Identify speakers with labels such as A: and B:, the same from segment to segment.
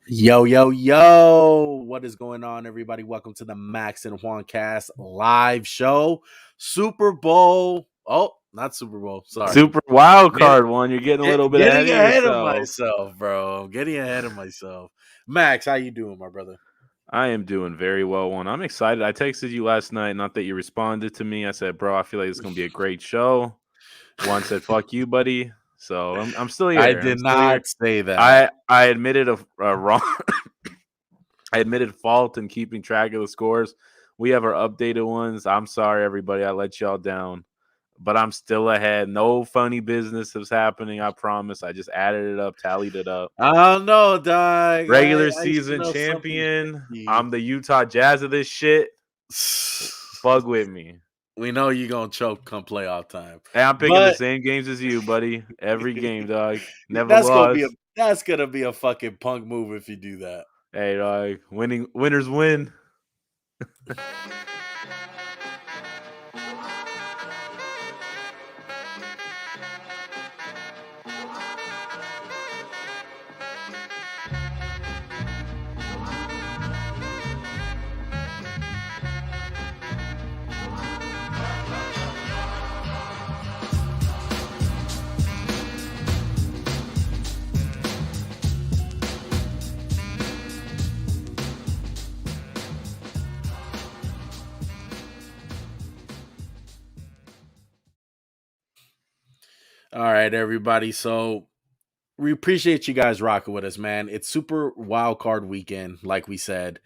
A: Yo, yo, yo. What is going on, everybody? Welcome to the Max and Juan Cast live show. Super Bowl. Oh, not Super Bowl. Sorry.
B: Super wild
A: Get,
B: card one. You're getting a little bit ahead
A: getting
B: of
A: ahead of
B: yourself.
A: myself, bro. I'm getting ahead of myself. Max, how you doing, my brother?
B: I am doing very well. One, I'm excited. I texted you last night. Not that you responded to me. I said, "Bro, I feel like it's gonna be a great show." One said, "Fuck you, buddy." So I'm still
A: I
B: here. I'm
A: did
B: still here.
A: not say that.
B: I admitted a wrong. I admitted fault in keeping track of the scores. We have our updated ones. I'm sorry, everybody. I let y'all down, but I'm still ahead. No funny business is happening. I promise. I just added it up, tallied it up.
A: I don't know, dog.
B: Regular
A: I
B: season
A: smell something
B: champion.
A: fishy.
B: I'm the Utah Jazz of this shit. Fuck with me.
A: We know you're going to choke come playoff time.
B: And I'm picking the
A: But
B: same games as you, buddy. Every game, dog. Never
A: That's gonna be a
B: lost.
A: fucking punk move if you do that.
B: Hey, dog. Winners win.
A: All right, everybody. So we appreciate you guys rocking with us, man. It's super wild card weekend, like we said.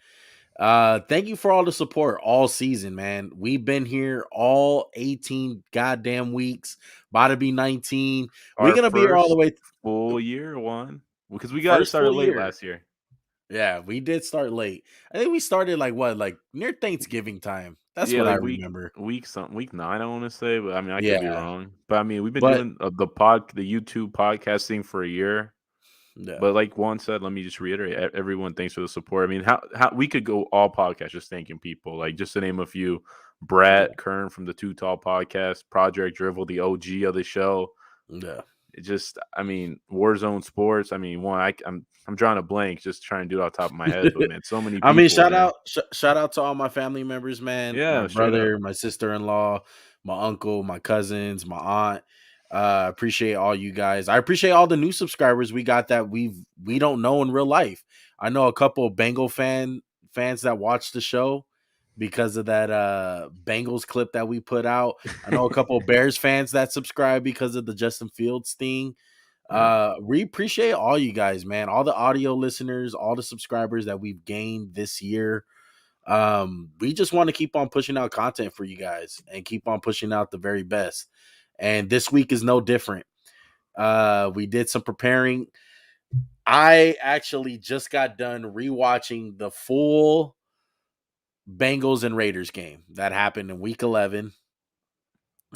A: Thank you for all the support all season, man. We've been here all 18 goddamn weeks, about to be 19. We're
B: Our
A: gonna be here all the
B: first
A: way
B: full year one. Because we got it
A: first
B: started
A: full
B: late
A: year.
B: last year.
A: Yeah, we did start late. I think we started like near Thanksgiving time. That's
B: Yeah,
A: what I
B: like
A: remember.
B: week 9, I want to say, but I mean, I could be
A: Yeah,
B: wrong. But I mean, we've been
A: but
B: doing the YouTube podcasting for a year.
A: yeah.
B: But like Juan said, let me just reiterate: everyone, thanks for the support. I mean, how we could go all podcasts just thanking people, like just to name a few:
A: Yeah.
B: Brett Kern from the Too Tall Podcast, Project Drivel, the OG of the show.
A: Yeah.
B: It just, I mean, Warzone Sports. I mean, I'm drawing a blank, just trying to do it off the top of my head. But man, so many
A: I mean,
B: people, man.
A: shout out to all my family members, man. My
B: Yeah, straight up.
A: brother, my sister-in-law, my uncle, my cousins, my aunt. Appreciate all you guys. I appreciate all the new subscribers we got that we don't know in real life. I know a couple of Bengal fans that watch the show because of that Bengals clip that we put out. I know a couple of Bears fans that subscribe because of the Justin Fields thing.
B: Yeah.
A: We appreciate all you guys, man. All the audio listeners, all the subscribers that we've gained this year. We just want to keep on pushing out content for you guys and keep on pushing out the very best. And this week is no different. We did some preparing. I actually just got done rewatching the full Bengals and Raiders game that happened in week 11.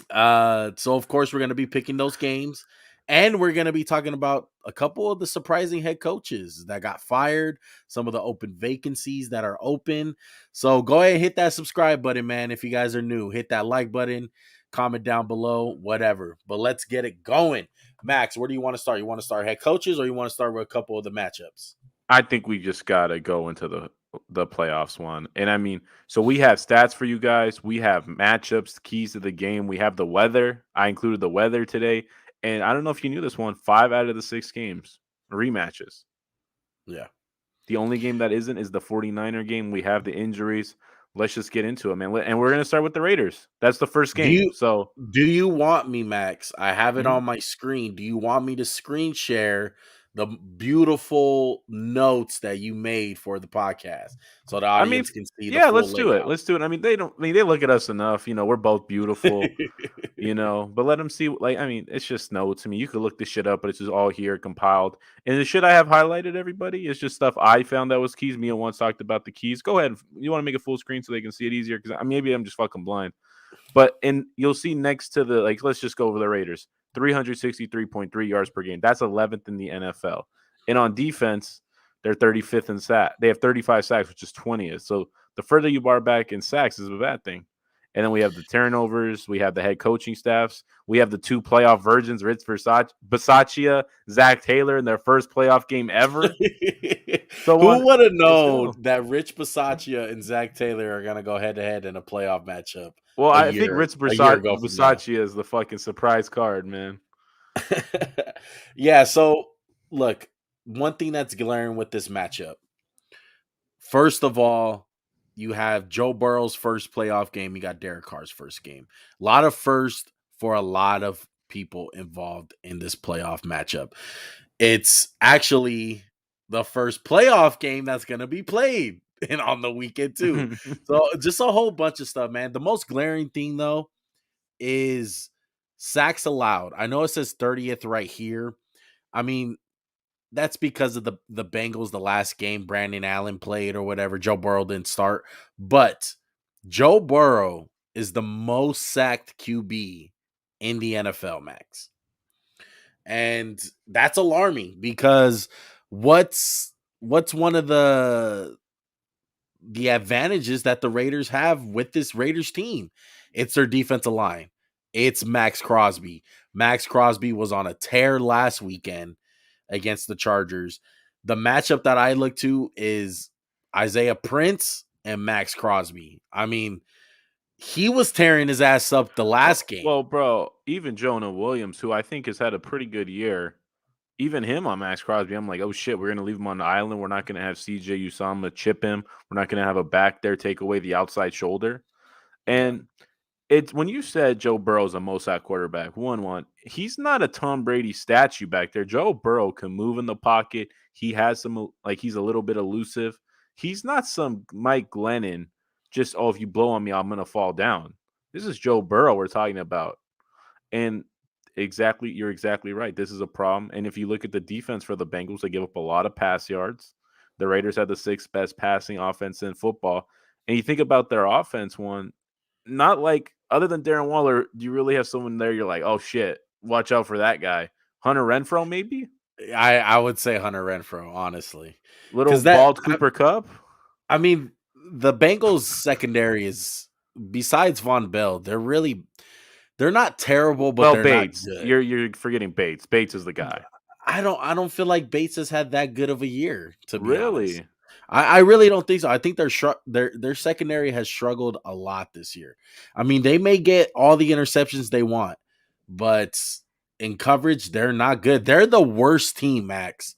A: So of course we're going to be picking those games, and we're going to be talking about a couple of the surprising head coaches that got fired, some of the open vacancies that are open. So go ahead and hit that subscribe button, man. If you guys are new, hit that like button, comment down below, whatever. But let's get it going. Max, where do you want to start? You want to start head coaches, or you want to start with a couple of the matchups?
B: I think we just gotta go into the playoffs one. And I mean, so we have stats for you guys. We have matchups, keys to the game. We have the weather. I included the weather today. And I don't know if you knew this one. 5 out of the 6 games rematches.
A: Yeah.
B: The only game that isn't is the 49er game. We have the injuries. Let's just get into it, man. And we're gonna start with the Raiders. That's the first
A: Do
B: game.
A: you
B: So
A: do you want me, Max? I have it
B: mhm.
A: on my screen. Do you want me to screen share the beautiful notes that you made for the podcast so the
B: I mean,
A: audience can see the
B: yeah,
A: full
B: let's do it.
A: layout?
B: Let's do it. I mean, they look at us enough. We're both beautiful. But let them see. Like, I mean, it's just notes. I mean, you could look this shit up, but it's just all here compiled. And the shit I have highlighted, everybody, is just stuff I found that was keys. Mia once talked about the keys. Go ahead. You want to make a full screen so they can see it easier? Because maybe I'm just fucking blind. But you'll see next to the, like, let's just go over the Raiders. 363.3 yards per game. That's 11th in the NFL. And on defense, they're 35th in sack. They have 35 sacks, which is 20th. So the further you bar back in sacks is a bad thing. And then we have the turnovers. We have the head coaching staffs. We have the 2 playoff virgins, Rich Bisaccia, Zach Taylor, in their first playoff game ever. So
A: Who
B: on,
A: would have
B: let's
A: known
B: go.
A: that Rich Bisaccia and Zach Taylor are gonna go head to head in a playoff matchup
B: Well,
A: a
B: I think
A: year
B: Rich
A: a year ago from now?
B: Bisaccia is the fucking surprise card, man.
A: Yeah, so look, one thing that's glaring with this matchup. First of all, you have Joe Burrow's first playoff game. You got Derek Carr's first game. A lot of first for a lot of people involved in this playoff matchup. It's actually the first playoff game that's going to be played and on the weekend too. So just a whole bunch of stuff, man. The most glaring thing though is sacks allowed. I know it says 30th right here. I mean, that's because of the Bengals, the last game Brandon Allen played or whatever. Joe Burrow didn't start. But Joe Burrow is the most sacked QB in the NFL, Max. And that's alarming because what's one of the advantages that the Raiders have with this Raiders team? It's their defensive line. It's Max Crosby. Max Crosby was on a tear last weekend against the Chargers. The matchup that I look to is Isaiah Prince and Max Crosby. I mean, he was tearing his ass up the last game.
B: Well, bro, even Jonah Williams, who I think has had a pretty good year, even him on Max Crosby, I'm like, oh shit, we're gonna leave him on the island. We're not gonna have CJ Usama chip him. We're not gonna have a back there take away the outside shoulder.
A: Yeah.
B: And it's when you said Joe Burrow's a most sacked quarterback, he's not a Tom Brady statue back there. Joe Burrow can move in the pocket. He has some he's a little bit elusive. He's not some Mike Glennon. Just if you blow on me, I'm gonna fall down. This is Joe Burrow we're talking about, and you're exactly right. This is a problem. And if you look at the defense for the Bengals, they give up a lot of pass yards. The Raiders had the 6th best passing offense in football. And you think about their offense, not like other than Darren Waller, do you really have someone there you're like, oh shit, watch out for that guy? Hunter Renfro, maybe?
A: I would say Hunter Renfro, honestly.
B: Little
A: Because that
B: bald Cooper Cup?
A: I mean, the Bengals secondary is besides Von Bell, they're not terrible, but
B: Well,
A: they're not
B: Bates.
A: good.
B: You're forgetting Bates. Bates is the guy.
A: I don't feel like Bates has had that good of a year, to be honest.
B: Really?
A: I really don't think so. I think their secondary has struggled a lot this year. I mean, they may get all the interceptions they want, but in coverage, they're not good. They're the worst team, Max,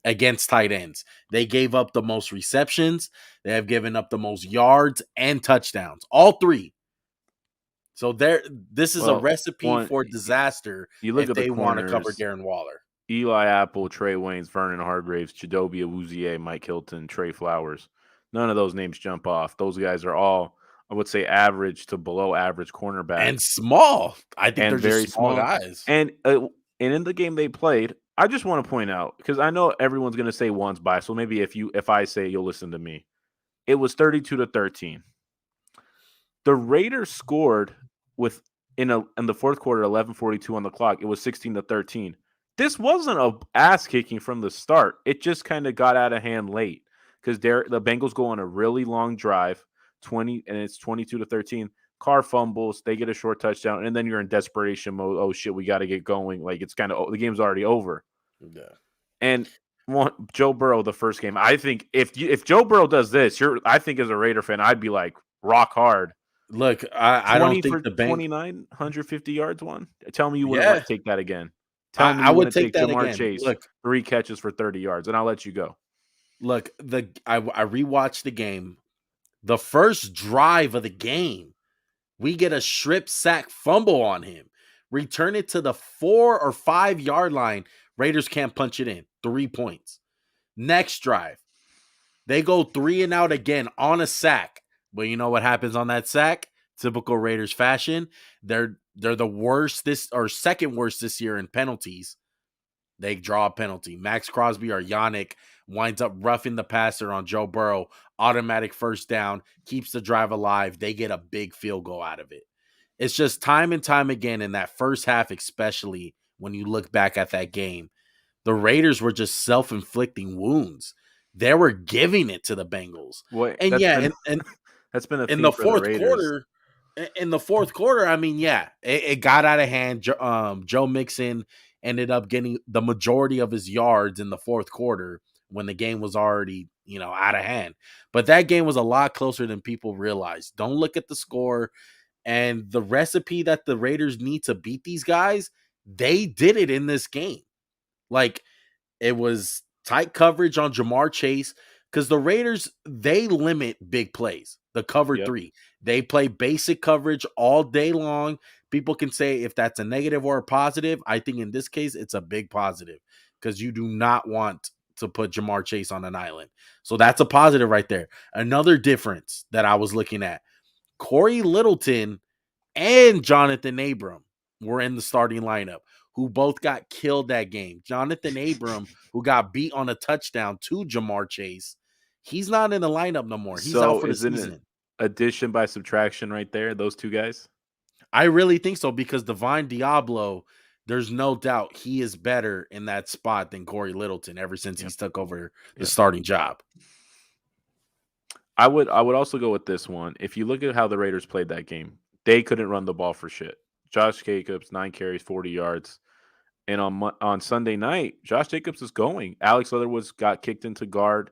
A: against tight ends. They gave up the most receptions. They have given up the most yards and touchdowns, all three. So this is a
B: Well,
A: recipe for disaster
B: you look
A: if
B: at the
A: they want to cover
B: corners.
A: Darren Waller.
B: Eli Apple, Trey Waynes, Vernon Hargraves, Chidobe Awuzie, Mike Hilton, Trey Flowers. None of those names jump off. Those guys are all, I would say, average to below average cornerbacks.
A: And small. I think
B: And
A: they're
B: very
A: just small
B: small
A: guys.
B: And in the game they played, I just want to point out, because I know everyone's going to say one's biased, so maybe if I say, you'll listen to me. It was 32-13. The Raiders scored in the fourth quarter, 11:42 on the clock. It was 16-13. This wasn't a ass kicking from the start. It just kind of got out of hand late because the Bengals go on a really long drive, and it's 22-13. Carr fumbles, they get a short touchdown, and then you're in desperation mode. Oh shit, we got to get going. Like it's kind of the game's already over.
A: Yeah.
B: And Joe Burrow, the first game, I think if Joe Burrow does this, I think as a Raider fan, I'd be like rock hard.
A: Look, I don't
B: 20
A: think
B: for
A: the bank.
B: 29, 150 yards one. Tell me you wouldn't
A: Yeah,
B: take that again. Tell me
A: I
B: you
A: would
B: wouldn't
A: take
B: take
A: that
B: Jamar
A: again.
B: Chase,
A: Look,
B: 3 catches for 30 yards, and I'll let you go.
A: Look, I rewatched the game. The first drive of the game, we get a strip sack fumble on him. Return it to the 4 or 5 yard line. Raiders can't punch it in. 3 points. Next drive, they go 3 and out again on a sack. But you know what happens on that sack? Typical Raiders fashion. They're the worst second worst this year in penalties. They draw a penalty. Max Crosby or Yannick winds up roughing the passer on Joe Burrow. Automatic first down, keeps the drive alive. They get a big field goal out of it. It's just time and time again in that first half, especially when you look back at that game, the Raiders were just self-inflicting wounds. They were giving it to the Bengals.
B: Boy,
A: And
B: that's
A: yeah,
B: been
A: and
B: that's been a
A: in
B: theme
A: the
B: for the
A: fourth
B: Raiders.
A: quarter, In the fourth quarter, I mean, yeah, it got out of hand. Joe Mixon ended up getting the majority of his yards in the fourth quarter when the game was already, out of hand. But that game was a lot closer than people realize. Don't look at the score and the recipe that the Raiders need to beat these guys. They did it in this game. Like, it was tight coverage on Jamar Chase because the Raiders, they limit big plays, the cover
B: Yep.
A: three. They play basic coverage all day long. People can say if that's a negative or a positive. I think in this case, it's a big positive because you do not want to put Jamar Chase on an island. So that's a positive right there. Another difference that I was looking at, Corey Littleton and Jonathan Abram were in the starting lineup, who both got killed that game. Jonathan Abram, who got beat on a touchdown to Jamar Chase, he's not in the lineup no more. He's out
B: So
A: for the
B: is it an
A: season.
B: addition by subtraction right there? Those two guys.
A: I really think so because Divine Diablo, there's no doubt he is better in that spot than Corey Littleton ever since
B: Yep.
A: he's took over the
B: Yep.
A: starting job.
B: I would also go with this one. If you look at how the Raiders played that game, they couldn't run the ball for shit. Josh Jacobs, 9 carries, 40 yards. And on Sunday night, Josh Jacobs is going. Alex Leatherwood's got kicked into guard,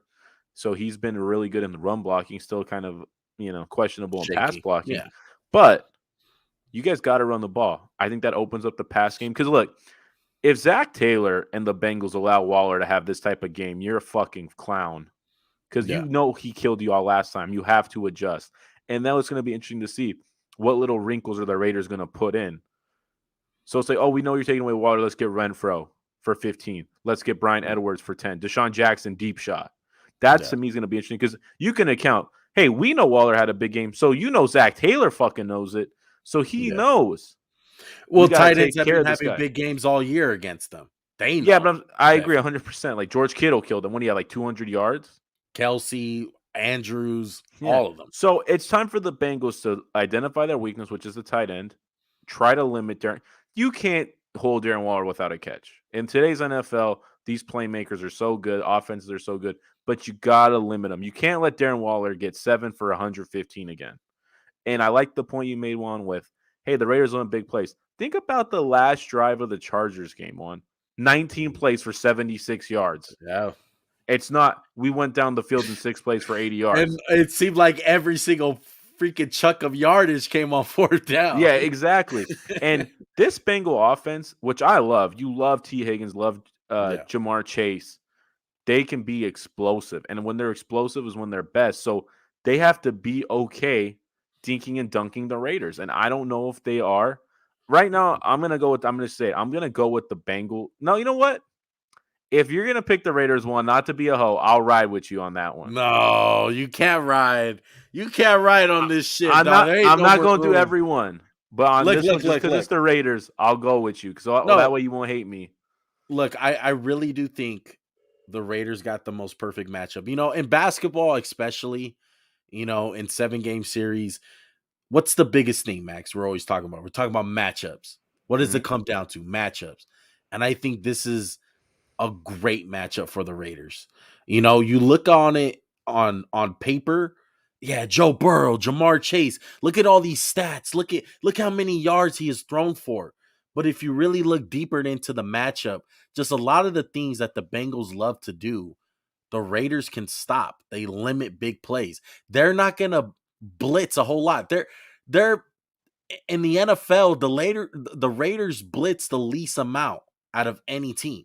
B: so he's been really good in the run blocking. Still kind of questionable in pass
A: Shaky.
B: blocking,
A: Yeah.
B: but you guys got to run the ball. I think that opens up the pass game because look, if Zach Taylor and the Bengals allow Waller to have this type of game, you're a fucking clown because
A: Yeah.
B: he killed you all last time. You have to adjust, and now it's going to be interesting to see what little wrinkles are the Raiders going to put in. So it's like, oh, we know you're taking away Water. Let's get Renfro for 15. Let's get Brian Edwards for 10. Deshaun Jackson, deep shot. That
A: Yeah.
B: to me is going to be interesting because you can account, hey, we know Waller had a big game. So Zach Taylor fucking knows it. So he
A: Yeah.
B: knows.
A: Well,
B: We got to
A: tight ends
B: take
A: have
B: care
A: been
B: of this
A: having
B: guy.
A: big games all year against them. They know.
B: Yeah, but I agree 100%. Like George Kittle killed him when he had like 200 yards.
A: Kelsey, Andrews,
B: Yeah.
A: all of them.
B: So it's time for the Bengals to identify their weakness, which is the tight end. Try to limit Darren. You can't hold Darren Waller without a catch. In today's NFL, these playmakers are so good, offenses are so good, but you got to limit them. You can't let Darren Waller get 7 for 115 again. And I like the point you made, Juan, with, hey, the Raiders on big plays. Think about the last drive of the Chargers game, Juan. 19 plays for 76 yards.
A: Yeah.
B: It's not, we went down the field in 6 plays for 80 yards.
A: And it seemed like every single freaking chunk of yardage came on fourth down.
B: Yeah, exactly. And this Bengal offense, which I love, you love T. Higgins, love Jamar Chase. They can be explosive. And when they're explosive is when they're best. So they have to be okay dinking and dunking the Raiders. And I don't know if they are. Right now, I'm going to go with the Bengal. No, you know what? If you're going to pick the Raiders one, not to be a hoe, I'll ride with you on that one.
A: No, you can't ride. You can't ride on this shit.
B: I'm not going to do every one. But on this one, just because it's the Raiders, I'll go with you. So that way you won't hate me.
A: Look, I really do think the Raiders got the most perfect matchup. In basketball especially, in 7-game series, what's the biggest thing, Max, we're always talking about? We're talking about matchups. What does it come down to? Matchups. And I think this is a great matchup for the Raiders. You look on it on paper, yeah, Joe Burrow, Jamar Chase. Look at all these stats. Look how many yards he has thrown for. But if you really look deeper into the matchup, just a lot of the things that the Bengals love to do, the Raiders can stop. They limit big plays. They're not going to blitz a whole lot. They're in the NFL, the Raiders blitz the least amount out of any team.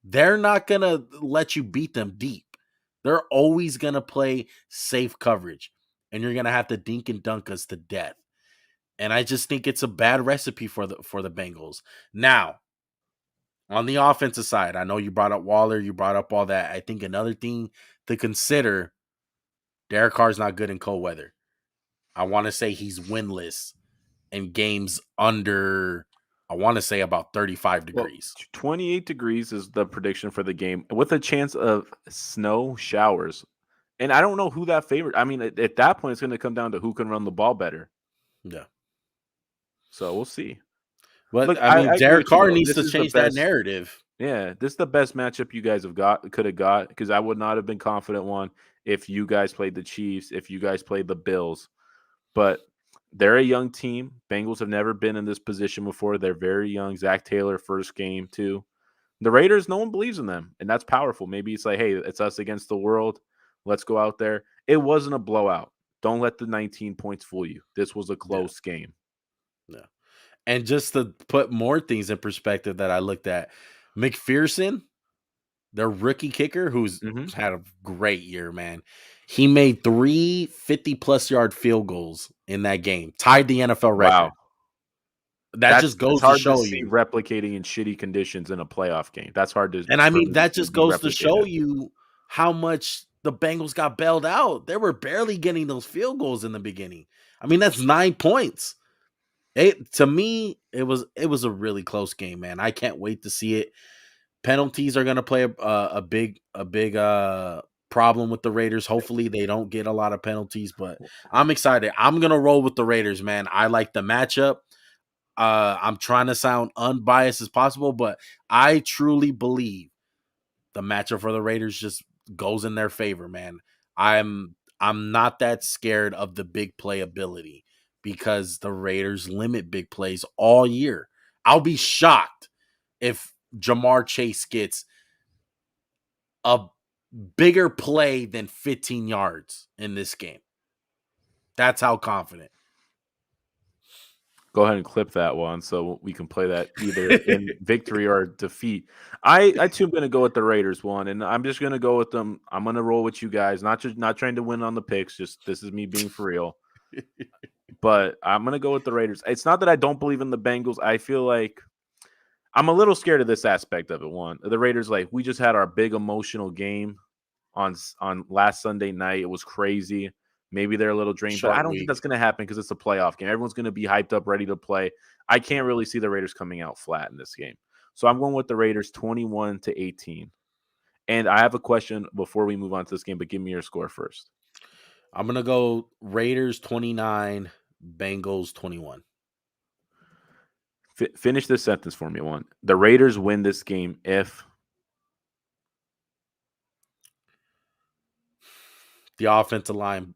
A: They're not going to let you beat them deep. They're always going to play safe coverage, and you're going to have to dink and dunk us to death. And I just think it's a bad recipe for the Bengals. Now, on the offensive side, I know you brought up Waller, you brought up all that. I think another thing to consider, Derek Carr's not good in cold weather. I want to say he's winless in games under, I want to say about 35 degrees.
B: 28 degrees is the prediction for the game with a chance of snow showers. And I don't know who that favored. I mean, at that point, it's going to come down to who can run the ball better.
A: Yeah.
B: So we'll see.
A: But look, I Derek Carr needs to change that narrative.
B: Yeah, this is the best matchup you guys could have got, because I would not have been confident if you guys played the Chiefs, if you guys played the Bills. But They're a young team. Bengals have never been in this position before. They're very young. Zach Taylor, first game, too. The Raiders, no one believes in them, and that's powerful. Maybe it's like, hey, it's us against the world. Let's go out there. It wasn't a blowout. Don't let the 19 points fool you. This was a close game.
A: Yeah. And just to put more things in perspective that I looked at, McPherson, their rookie kicker, who's had a great year, man. He made 3 50-plus yard field goals in that game, tied the NFL record.
B: Wow.
A: That just goes to
B: hard
A: show
B: see
A: you.
B: replicating in shitty conditions in a playoff game. That's hard to.
A: And I
B: for
A: mean,
B: me
A: that
B: see
A: just
B: being
A: goes to show
B: replicated.
A: you how much the Bengals got bailed out. They were barely getting those field goals in the beginning. I mean, that's 9 points. To me, it was a really close game, man. I can't wait to see it. Penalties are going to play a big problem with the Raiders. Hopefully, they don't get a lot of penalties, but I'm excited. I'm going to roll with the Raiders, man. I like the matchup. I'm trying to sound unbiased as possible, but I truly believe the matchup for the Raiders just goes in their favor, man. I'm not that scared of the big play ability because the Raiders limit big plays all year. I'll be shocked if Jamar Chase gets a bigger play than 15 yards in this game. That's how confident.
B: Go ahead and clip that one so we can play that either in victory or defeat. I too am going to go with the Raiders one, and I'm just going to go with them. I'm going to roll with you guys, not trying to win on the picks. Just this is me being for real. But I'm going to go with the Raiders. It's not that I don't believe in the Bengals. I feel like I'm a little scared of this aspect of it. One, the Raiders, like we just had our big emotional game on last Sunday night. It was crazy. Maybe they're a little drained, but I don't think that's going to happen because it's a playoff game. Everyone's going to be hyped up, ready to play. I can't really see the Raiders coming out flat in this game. So I'm going with the Raiders 21-18. And I have a question before we move on to this game, but give me your score first.
A: I'm going to go Raiders 29, Bengals 21.
B: Finish this sentence for me, one. The Raiders win this game if
A: the offensive line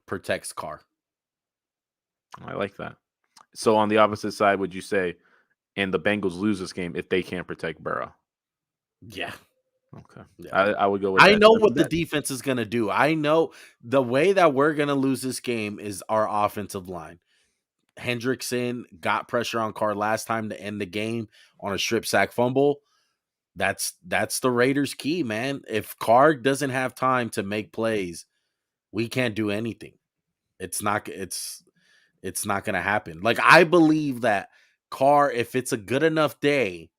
A: protects Carr.
B: I like that. So on the opposite side, would you say, and the Bengals lose this game if they can't protect Burrow?
A: Yeah.
B: Okay.
A: Yeah.
B: I would go with
A: I
B: that.
A: know what the defense is going to do. I know the way that we're going to lose this game is our offensive line. Hendrickson got pressure on Carr last time to end the game on a strip sack fumble. That's the Raiders' key, man. If Carr doesn't have time to make plays, we can't do anything. It's not going to happen. Like, I believe that Carr, if it's a good enough day,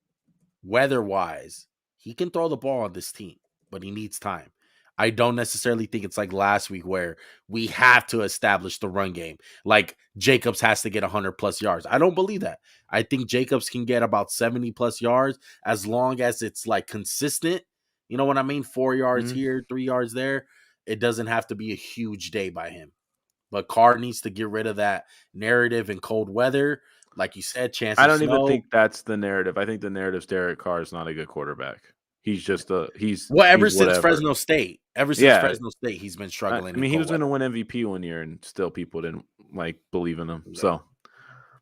A: weather-wise, he can throw the ball on this team, but he needs time. I don't necessarily think it's like last week where we have to establish the run game. Like Jacobs has to get 100-plus yards. I don't believe that. I think Jacobs can get about 70-plus yards as long as it's like consistent. You know what I mean? 4 yards here, 3 yards there. It doesn't have to be a huge day by him. But Carr needs to get rid of that narrative in cold weather. Like you said, chance of snow.
B: I don't even think that's the narrative. I think the narrative is Derek Carr is not a good quarterback. He's just
A: ever since Fresno State. Fresno State, he's been struggling.
B: I mean, he was going to win MVP one year, and still people didn't like believe in him. Yeah. So,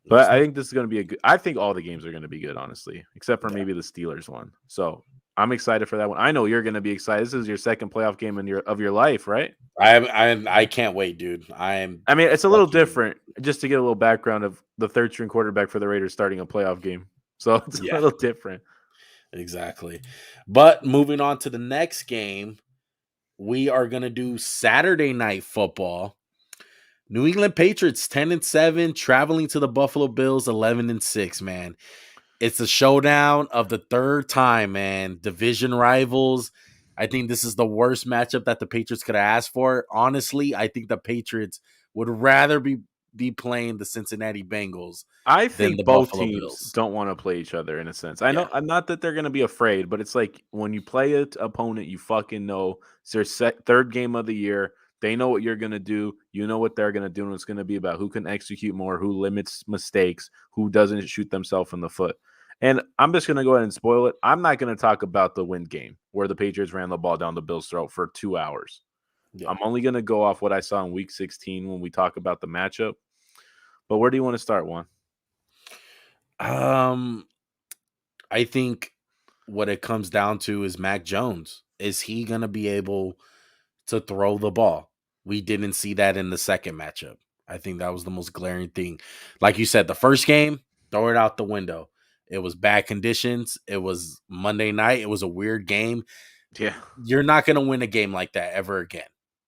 B: but I think this is going to be a good. I think all the games are going to be good, honestly, except for maybe the Steelers one. So I'm excited for that one. I know you're going to be excited. This is your second playoff game of your life, right?
A: I can't wait, dude.
B: I mean, it's a little different. Just to get a little background of the third string quarterback for the Raiders starting a playoff game, so it's a little different.
A: Exactly. But moving on to the next game, we are going to do Saturday night football. New England Patriots 10-7, traveling to the Buffalo Bills 11-6, man. It's a showdown of the third time, man. Division rivals. I think this is the worst matchup that the Patriots could have asked for. Honestly, I think the Patriots would rather be playing the Cincinnati Bengals.
B: I think
A: the
B: both
A: Buffalo
B: teams
A: Bills
B: don't want to play each other in a sense. I know, not that they're going to be afraid, but it's like when you play an opponent, you fucking know it's their third game of the year. They know what you're going to do. You know what they're going to do, and it's going to be about who can execute more, who limits mistakes, who doesn't shoot themselves in the foot. And I'm just going to go ahead and spoil it. I'm not going to talk about the wind game where the Patriots ran the ball down the Bills' throat for 2 hours. Yeah. I'm only going to go off what I saw in Week 16 when we talk about the matchup. But where do you want to start, Juan?
A: I think what it comes down to is Mac Jones. Is he going to be able to throw the ball? We didn't see that in the second matchup. I think that was the most glaring thing. Like you said, the first game, throw it out the window. It was bad conditions. It was Monday night. It was a weird game.
B: Yeah.
A: You're not going to win a game like that ever again.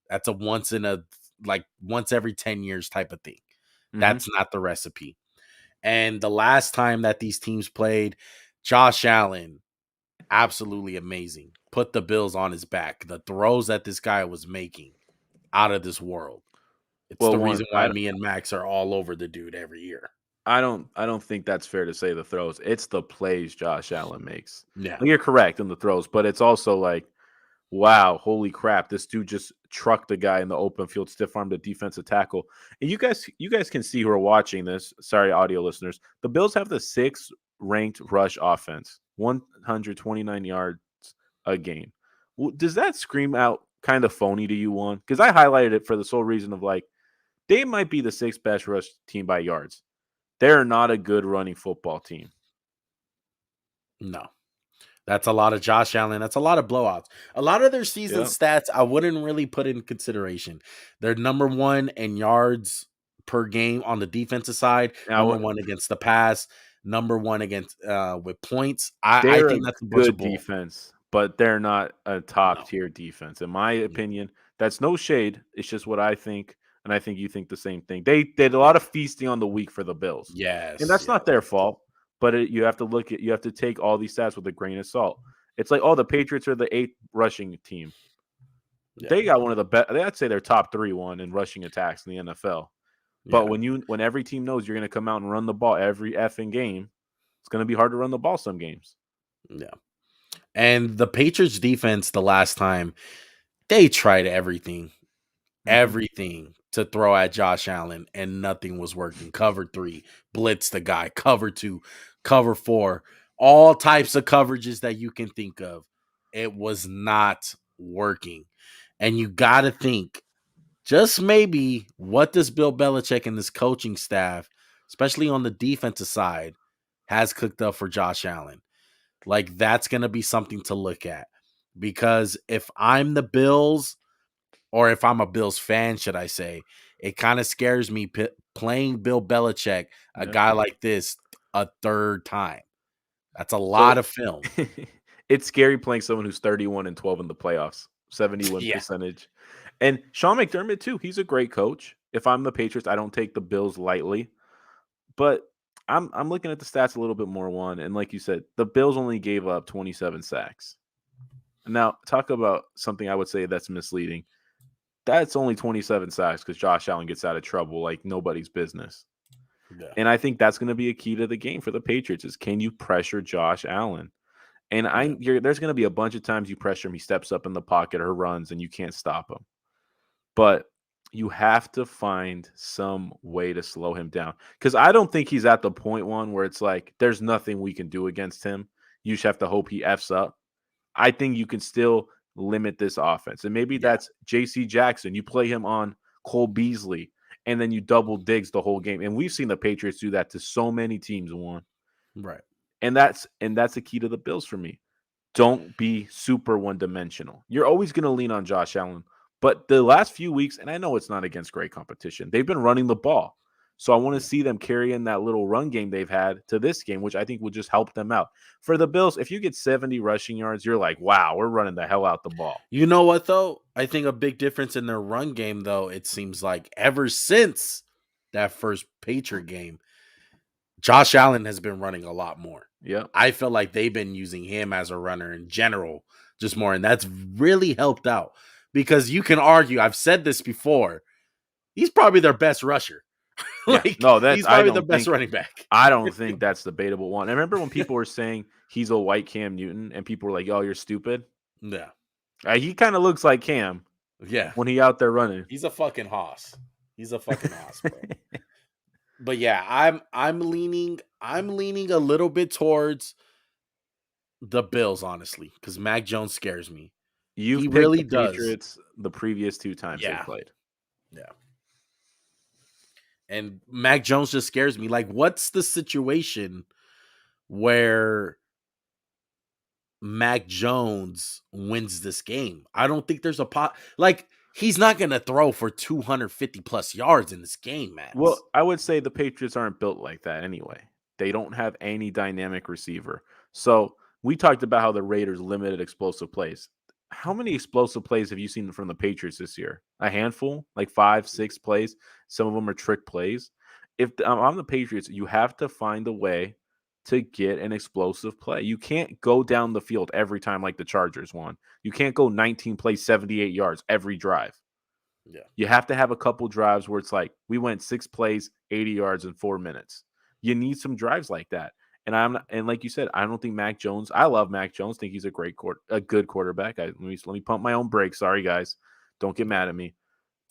A: That's a once every 10 years type of thing. That's not the recipe. And the last time that these teams played, Josh Allen, absolutely amazing. Put the Bills on his back. The throws that this guy was making, out of this world. It's
B: Well,
A: the
B: Juan,
A: reason why me and Max are all over the dude every year.
B: I don't think that's fair to say the throws. It's the plays Josh Allen makes.
A: Yeah.
B: Like, you're correct in the throws, but it's also like, wow, holy crap, this dude just trucked the guy in the open field, stiff armed the defensive tackle. And you guys can see who are watching this. Sorry, audio listeners. The Bills have the 6th ranked rush offense, 129 yards a game. Does that scream out kind of phony to you, Juan? Because I highlighted it for the sole reason of, like, they might be the 6th best rush team by yards. They're not a good running football team.
A: No. That's a lot of Josh Allen. That's a lot of blowouts. A lot of their season stats I wouldn't really put in consideration. They're number 1 in yards per game on the defensive side, number 1 against the pass, number 1 against with points. I think that's a
B: good defense, but they're not a top tier defense. In my opinion, that's no shade. It's just what I think. And I think you think the same thing. They did a lot of feasting on the week for the Bills.
A: Yes.
B: And that's not their fault. But you have to take all these stats with a grain of salt. It's like, the Patriots are the 8th rushing team. Yeah. They got one of the best. I'd say they're top 3 in rushing attacks in the NFL. But when every team knows you're going to come out and run the ball every effing game, it's going to be hard to run the ball some games.
A: Yeah. And the Patriots defense the last time, they tried everything to throw at Josh Allen, and nothing was working. Cover 3, blitz the guy. Cover 2, cover 4, all types of coverages that you can think of. It was not working. And you got to think, just maybe, what does Bill Belichick and this coaching staff, especially on the defensive side, has cooked up for Josh Allen? Like, that's going to be something to look at. Because if I'm the Bills, or if I'm a Bills fan, should I say, it kind of scares me playing Bill Belichick, a guy like this, a third time. That's a lot of film.
B: It's scary playing someone who's 31-12 in the playoffs, 71 percentage. And Sean McDermott, too. He's a great coach. If I'm the Patriots, I don't take the Bills lightly. But I'm looking at the stats a little bit more, Juan. And like you said, the Bills only gave up 27 sacks. Now, talk about something I would say that's misleading. That's only 27 sacks because Josh Allen gets out of trouble like nobody's business. Yeah. And I think that's going to be a key to the game for the Patriots is, can you pressure Josh Allen? And there's going to be a bunch of times you pressure him, he steps up in the pocket or runs, and you can't stop him. But you have to find some way to slow him down. Because I don't think he's at the point, where it's like, there's nothing we can do against him. You just have to hope he F's up. I think you can still limit this offense. And maybe that's J.C. Jackson. You play him on Cole Beasley, and then you double Diggs the whole game. And we've seen the Patriots do that to so many teams, Juan.
A: Right.
B: And that's the key to the Bills for me. Don't be super one-dimensional. You're always going to lean on Josh Allen. But the last few weeks, and I know it's not against great competition, they've been running the ball. So I want to see them carry in that little run game they've had to this game, which I think will just help them out. For the Bills, if you get 70 rushing yards, you're like, wow, we're running the hell out the ball.
A: You know what, though? I think a big difference in their run game, though, it seems like ever since that first Patriot game, Josh Allen has been running a lot more.
B: Yeah.
A: I feel like they've been using him as a runner in general, just more. And that's really helped out. Because you can argue, I've said this before, he's probably their best rusher.
B: He's
A: probably the best running back.
B: I don't think that's debatable. One. I remember when people were saying he's a white Cam Newton, and people were like, "Oh, you're stupid."
A: Yeah,
B: he kind of looks like Cam.
A: Yeah,
B: when he out there running,
A: he's a fucking hoss. He's a fucking hoss, bro. But yeah, I'm leaning a little bit towards the Bills, honestly, because Mac Jones scares me.
B: He really does. Patriots the previous 2 times they played.
A: Yeah. And Mac Jones just scares me. Like, what's the situation where Mac Jones wins this game? I don't think there's a pot. Like, he's not going to throw for 250 plus yards in this game,
B: Well,
A: Max.
B: I would say the Patriots aren't built like that anyway. They don't have any dynamic receiver. So we talked about how the Raiders limited explosive plays. How many explosive plays have you seen from the Patriots this year? A handful, like 5, 6 plays. Some of them are trick plays. If I'm the Patriots, you have to find a way to get an explosive play. You can't go down the field every time like the Chargers won. You can't go 19 plays, 78 yards every drive.
A: Yeah.
B: You have to have a couple drives where it's like we went 6 plays, 80 yards in 4 minutes. You need some drives like that. And like you said, I don't think Mac Jones. I love Mac Jones. Think he's a good quarterback. Let me pump my own brakes. Sorry guys, don't get mad at me.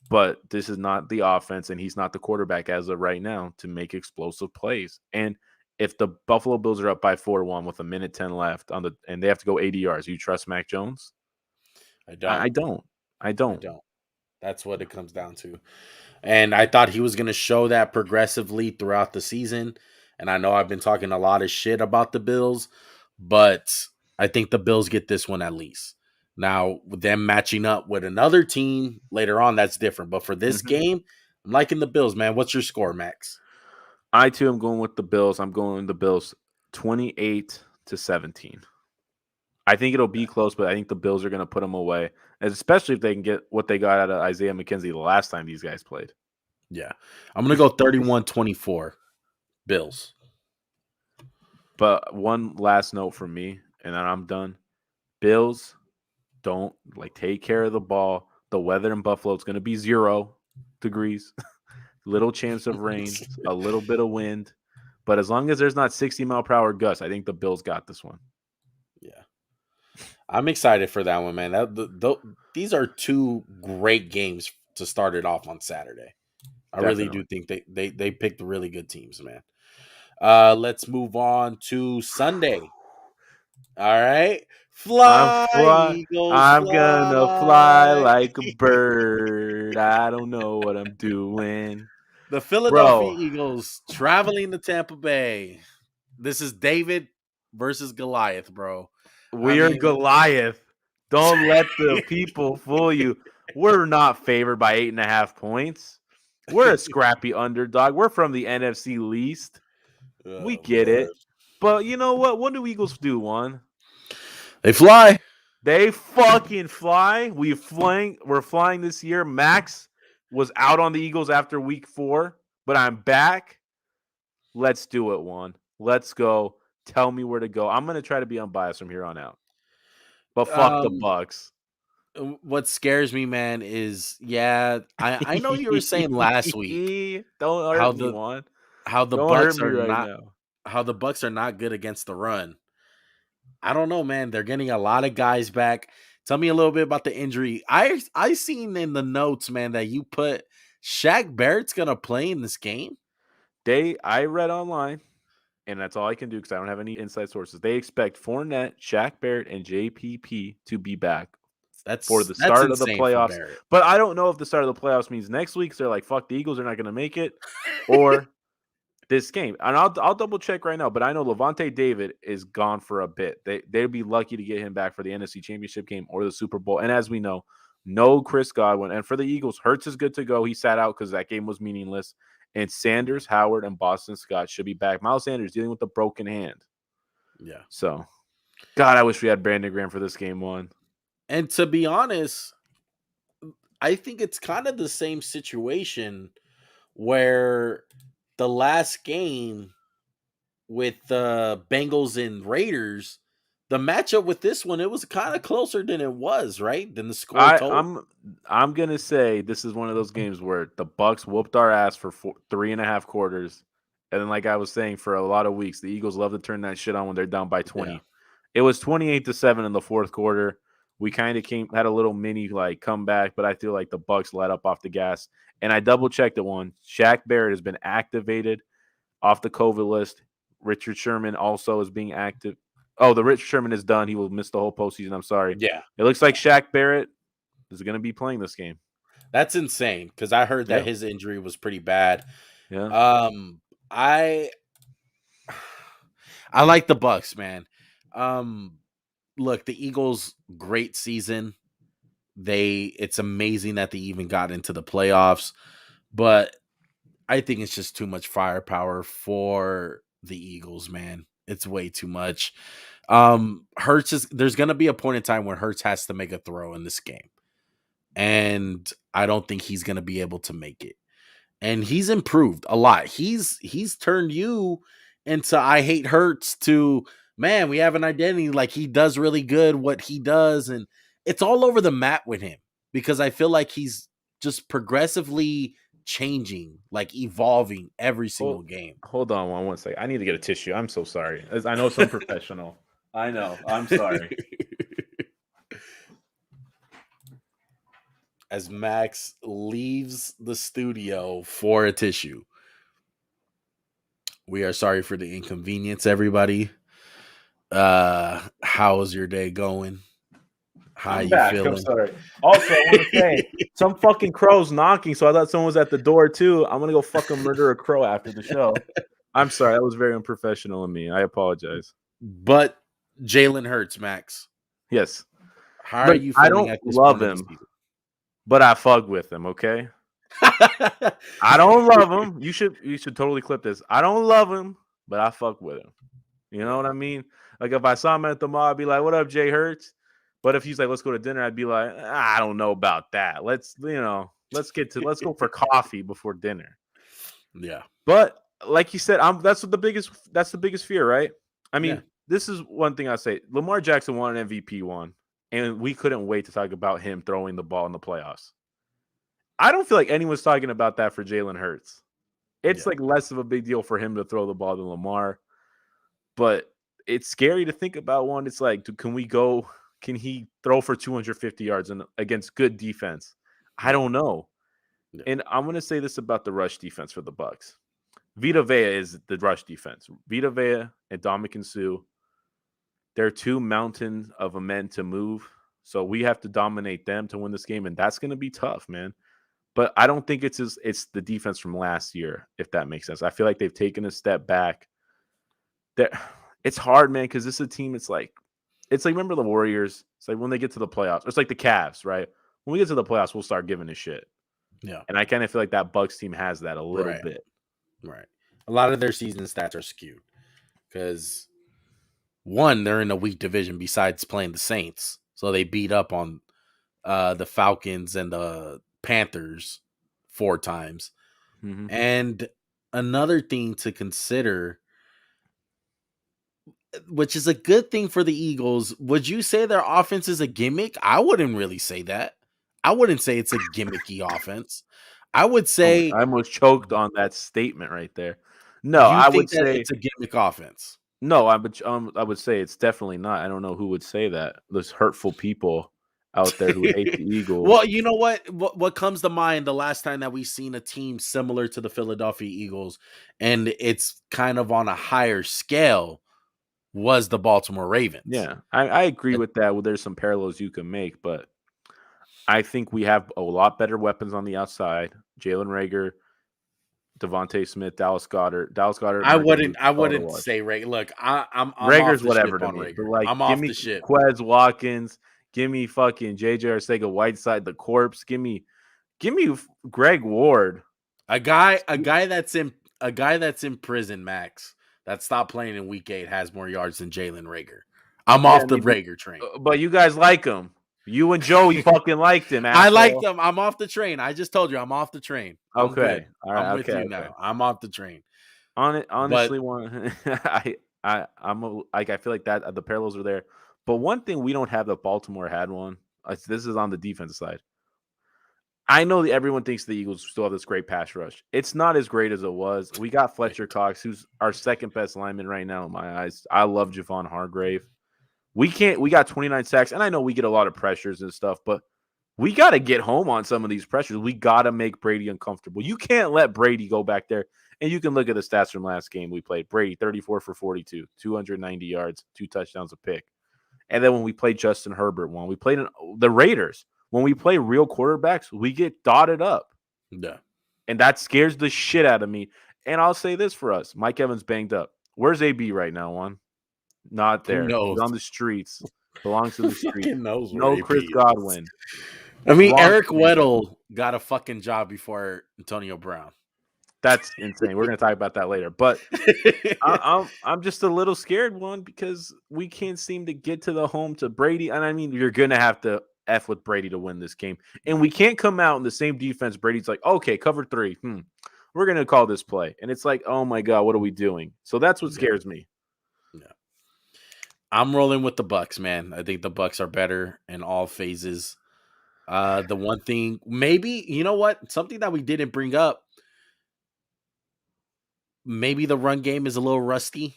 B: But this is not the offense, and he's not the quarterback as of right now to make explosive plays. And if the Buffalo Bills are up by 4-1 with a minute 10 left and they have to go 80 yards, you trust Mac Jones?
A: I
B: I
A: don't.
B: don't. I
A: I
B: don't.
A: don't. That's what it comes down to. And I thought he was going to show that progressively throughout the season. And I know I've been talking a lot of shit about the Bills, but I think the Bills get this one at least. Now, with them matching up with another team later on, that's different. But for this
B: Mhm.
A: game, I'm liking the Bills, man. What's your score, Max?
B: I too am going with the Bills. I'm going with the Bills 28-17. I think it'll be close, but I think the Bills are going to put them away, especially if they can get what they got out of Isaiah McKenzie the last time these guys played.
A: Yeah. I'm going to go 31-24 Bills.
B: But one last note from me, and then I'm done. Bills don't take care of the ball. The weather in Buffalo is going to be 0 degrees, little chance of rain, a little bit of wind. But as long as there's not 60-mile-per-hour gusts, I think the Bills got this one.
A: Yeah. I'm excited for that one, man. These are two great games to start it off on Saturday. I really do
B: Definitely.
A: think they picked really good teams, man. Let's move on to Sunday. All right.
B: I'm
A: Fly,
B: fly.
A: Eagles,
B: I'm gonna fly
A: fly.
B: like a bird. I don't know what I'm doing,
A: The Philadelphia
B: bro.
A: Eagles traveling to Tampa Bay. This is David versus Goliath, bro. I
B: We're
A: mean,
B: Goliath. Don't let the people fool you. We're not favored by 8.5 points. We're a scrappy underdog. We're from the NFC least. We
A: oh
B: get
A: man.
B: it. But you know what? What do Eagles do, Juan?
A: They fly.
B: They fucking fly. We're flying this year. Max was out on the Eagles after week 4, but I'm back. Let's do it, Juan. Let's go. Tell me where to go. I'm gonna try to be unbiased from here on out. But fuck the
A: Um,
B: Bucks.
A: what scares me, man, is I know you were saying last week
B: Don't
A: how
B: hurt me,
A: the
B: Juan.
A: how the
B: Don't hurt
A: Bucks
B: me
A: are
B: right
A: not
B: now.
A: good against the run. I don't know, man. They're getting a lot of guys back. Tell me a little bit about the injury. I seen in the notes, man, that you put Shaq Barrett's gonna play in this game.
B: I read online, and that's all I can do because I don't have any inside sources. They expect Fournette, Shaq Barrett, and JPP to be back for the
A: That's
B: start of the
A: insane for
B: playoffs.
A: Barrett.
B: But I don't know if the start of the playoffs means next week. So they're like, fuck, the Eagles are not going to make it, or this game. And I'll double check right now. But I know Levante David is gone for a bit. They'd be lucky to get him back for the NFC Championship game or the Super Bowl. And as we know, no Chris Godwin. And for the Eagles, Hurts is good to go. He sat out because that game was meaningless. And Sanders, Howard, and Boston Scott should be back. Miles Sanders dealing with a broken hand.
A: Yeah.
B: So, God, I wish we had Brandon Graham for this game one.
A: And to be honest, I think it's kind of the same situation where the last game with the Bengals and Raiders, the matchup with this one, it was kind of closer than it was, right? Than the score
B: I,
A: told.
B: I'm I'm gonna say this is one of those games where the Bucks whooped our ass for 3.5 quarters, and then like I was saying for a lot of weeks, the Eagles love to turn that shit on when they're down by
A: Yeah.
B: 20. It was 28-7 in the fourth quarter. We kind of had a little mini comeback, but I feel like the Bucks let up off the gas. And I double checked it one. Shaq Barrett has been activated off the COVID list. Richard Sherman also is being active. Oh, the Richard Sherman is done. He will miss the whole postseason. I'm sorry.
A: Yeah.
B: It looks like Shaq Barrett is going to be playing this game.
A: That's insane because I heard that
B: Yep.
A: his injury was pretty bad.
B: Yeah.
A: I like the Bucks, man. Look, the Eagles, great season. It's amazing that they even got into the playoffs, but I think it's just too much firepower for the Eagles, man. It's way too much. There's gonna be a point in time where Hurts has to make a throw in this game. And I don't think he's gonna be able to make it. And he's improved a lot. He's turned you into I hate Hurts to man, we have an identity. Like he does really good what he does, and it's all over the map with him because I feel like he's just progressively changing, like evolving every single game.
B: Hold on one second. I need to get a tissue. I'm so sorry. I know it's unprofessional. I know. I'm sorry.
A: As Max leaves the studio for a tissue. We are sorry for the inconvenience, everybody. How's your day going? How
B: I'm
A: you
B: back.
A: feeling?
B: I'm sorry. Also, I want to say some fucking crow's knocking, so I thought someone was at the door too. I'm gonna go fucking murder a crow after the show. I'm sorry. That was very unprofessional of me. I apologize.
A: But Jalen Hurts, Max.
B: Yes.
A: How are you feeling at this
B: love
A: point of
B: him,
A: the season?
B: but I fuck with him. Okay. I don't love him. You should totally clip this. I don't love him, but I fuck with him. You know what I mean? Like if I saw him at the mall, I'd be like, "What up, Jay Hurts?" But if he's like, "Let's go to dinner," I'd be like, "I don't know about that. Let's go for coffee before dinner."
A: Yeah.
B: But like you said, that's the biggest fear, right? I mean,
A: Yeah.
B: this is one thing I say. Lamar Jackson won an MVP one, and we couldn't wait to talk about him throwing the ball in the playoffs. I don't feel like anyone's talking about that for Jalen Hurts. It's like less of a big deal for him to throw the ball than Lamar. But it's scary to think about one. It's like, can he throw for 250 yards against good defense? I don't know. Yeah. And I'm going to say this about the rush defense for the Bucs. Vita Vea is the rush defense. Vita Vea and Dominican Sue, they're two mountains of a men to move. So we have to dominate them to win this game, and that's going to be tough, man. But I don't think it's the defense from last year, if that makes sense. I feel like they've taken a step back. It's hard, man, because this is a team. It's like remember the Warriors. It's like when they get to the playoffs. It's like the Cavs, right? When we get to the playoffs, we'll start giving a shit.
A: Yeah,
B: and I kind of feel like that Bucs team has that a little bit.
A: Right. A lot of their season stats are skewed because one, they're in a weak division besides playing the Saints, so they beat up on the Falcons and the Panthers 4 times.
B: Mm-hmm.
A: And another thing to consider, which is a good thing for the Eagles, would you say their offense is a gimmick? I wouldn't really say that. I wouldn't say it's a gimmicky offense. I would say
B: I almost choked on that statement right there. No, I would say
A: it's a gimmick offense.
B: No, I would say it's definitely not. I don't know who would say that. Those hurtful people out there who hate the Eagles.
A: Well, you know what comes to mind the last time that we've seen a team similar to the Philadelphia Eagles, and it's kind of on a higher scale, was the Baltimore Ravens.
B: Yeah, I agree with that. Well, there's some parallels you can make, but I think we have a lot better weapons on the outside. Jalen Reagor, Devontae Smith, Dallas Goedert.
A: I wouldn't say Reagor. Look, I'm
B: Rager's
A: off the
B: whatever
A: ship
B: to
A: on
B: me.
A: Reagor.
B: Like,
A: I'm off the ship.
B: Quez Watkins. Give me fucking JJ Arcega-Whiteside, the corpse. Give me Greg Ward.
A: A guy that's in prison, Max, that stopped playing in week 8 has more yards than Jalen Reagor. I'm off the Reagor train.
B: But you guys like him. You and Joey fucking liked him.
A: I liked him. I'm off the train. I just told you I'm off the train.
B: Okay. All right.
A: I'm with you now. I'm off the train.
B: Honestly, I feel like that the parallels are there. But one thing we don't have that Baltimore had one. This is on the defensive side. I know that everyone thinks the Eagles still have this great pass rush. It's not as great as it was. We got Fletcher Cox, who's our second best lineman right now in my eyes. I love Javon Hargrave. We got 29 sacks, and I know we get a lot of pressures and stuff, but we got to get home on some of these pressures. We got to make Brady uncomfortable. You can't let Brady go back there. And you can look at the stats from last game we played. Brady, 34 for 42, 290 yards, 2 touchdowns, a pick. And then when we played Justin Herbert, when we played the Raiders, when we play real quarterbacks, we get dotted up.
A: Yeah.
B: And that scares the shit out of me. And I'll say this for us: Mike Evans banged up. Where's AB right now? One, not
A: Who
B: there. He's
A: knows?
B: on the streets. Belongs to
A: Who
B: the streets.
A: fucking knows where
B: No
A: AP
B: Chris
A: is?
B: Godwin.
A: I mean,
B: Wrong
A: Eric
B: team.
A: Weddle got a fucking job before Antonio Brown.
B: That's insane. We're gonna talk about that later. But I'm just a little scared, one, because we can't seem to get to the home to Brady. And I mean, you're gonna have to F with Brady to win this game. And we can't come out in the same defense. Brady's like, okay, cover 3. We're gonna call this play. And it's like, oh my God, what are we doing? So that's what scares me.
A: Yeah. I'm rolling with the Bucks, man. I think the Bucks are better in all phases. The one thing, maybe, you know what? Something that we didn't bring up, maybe the run game is a little rusty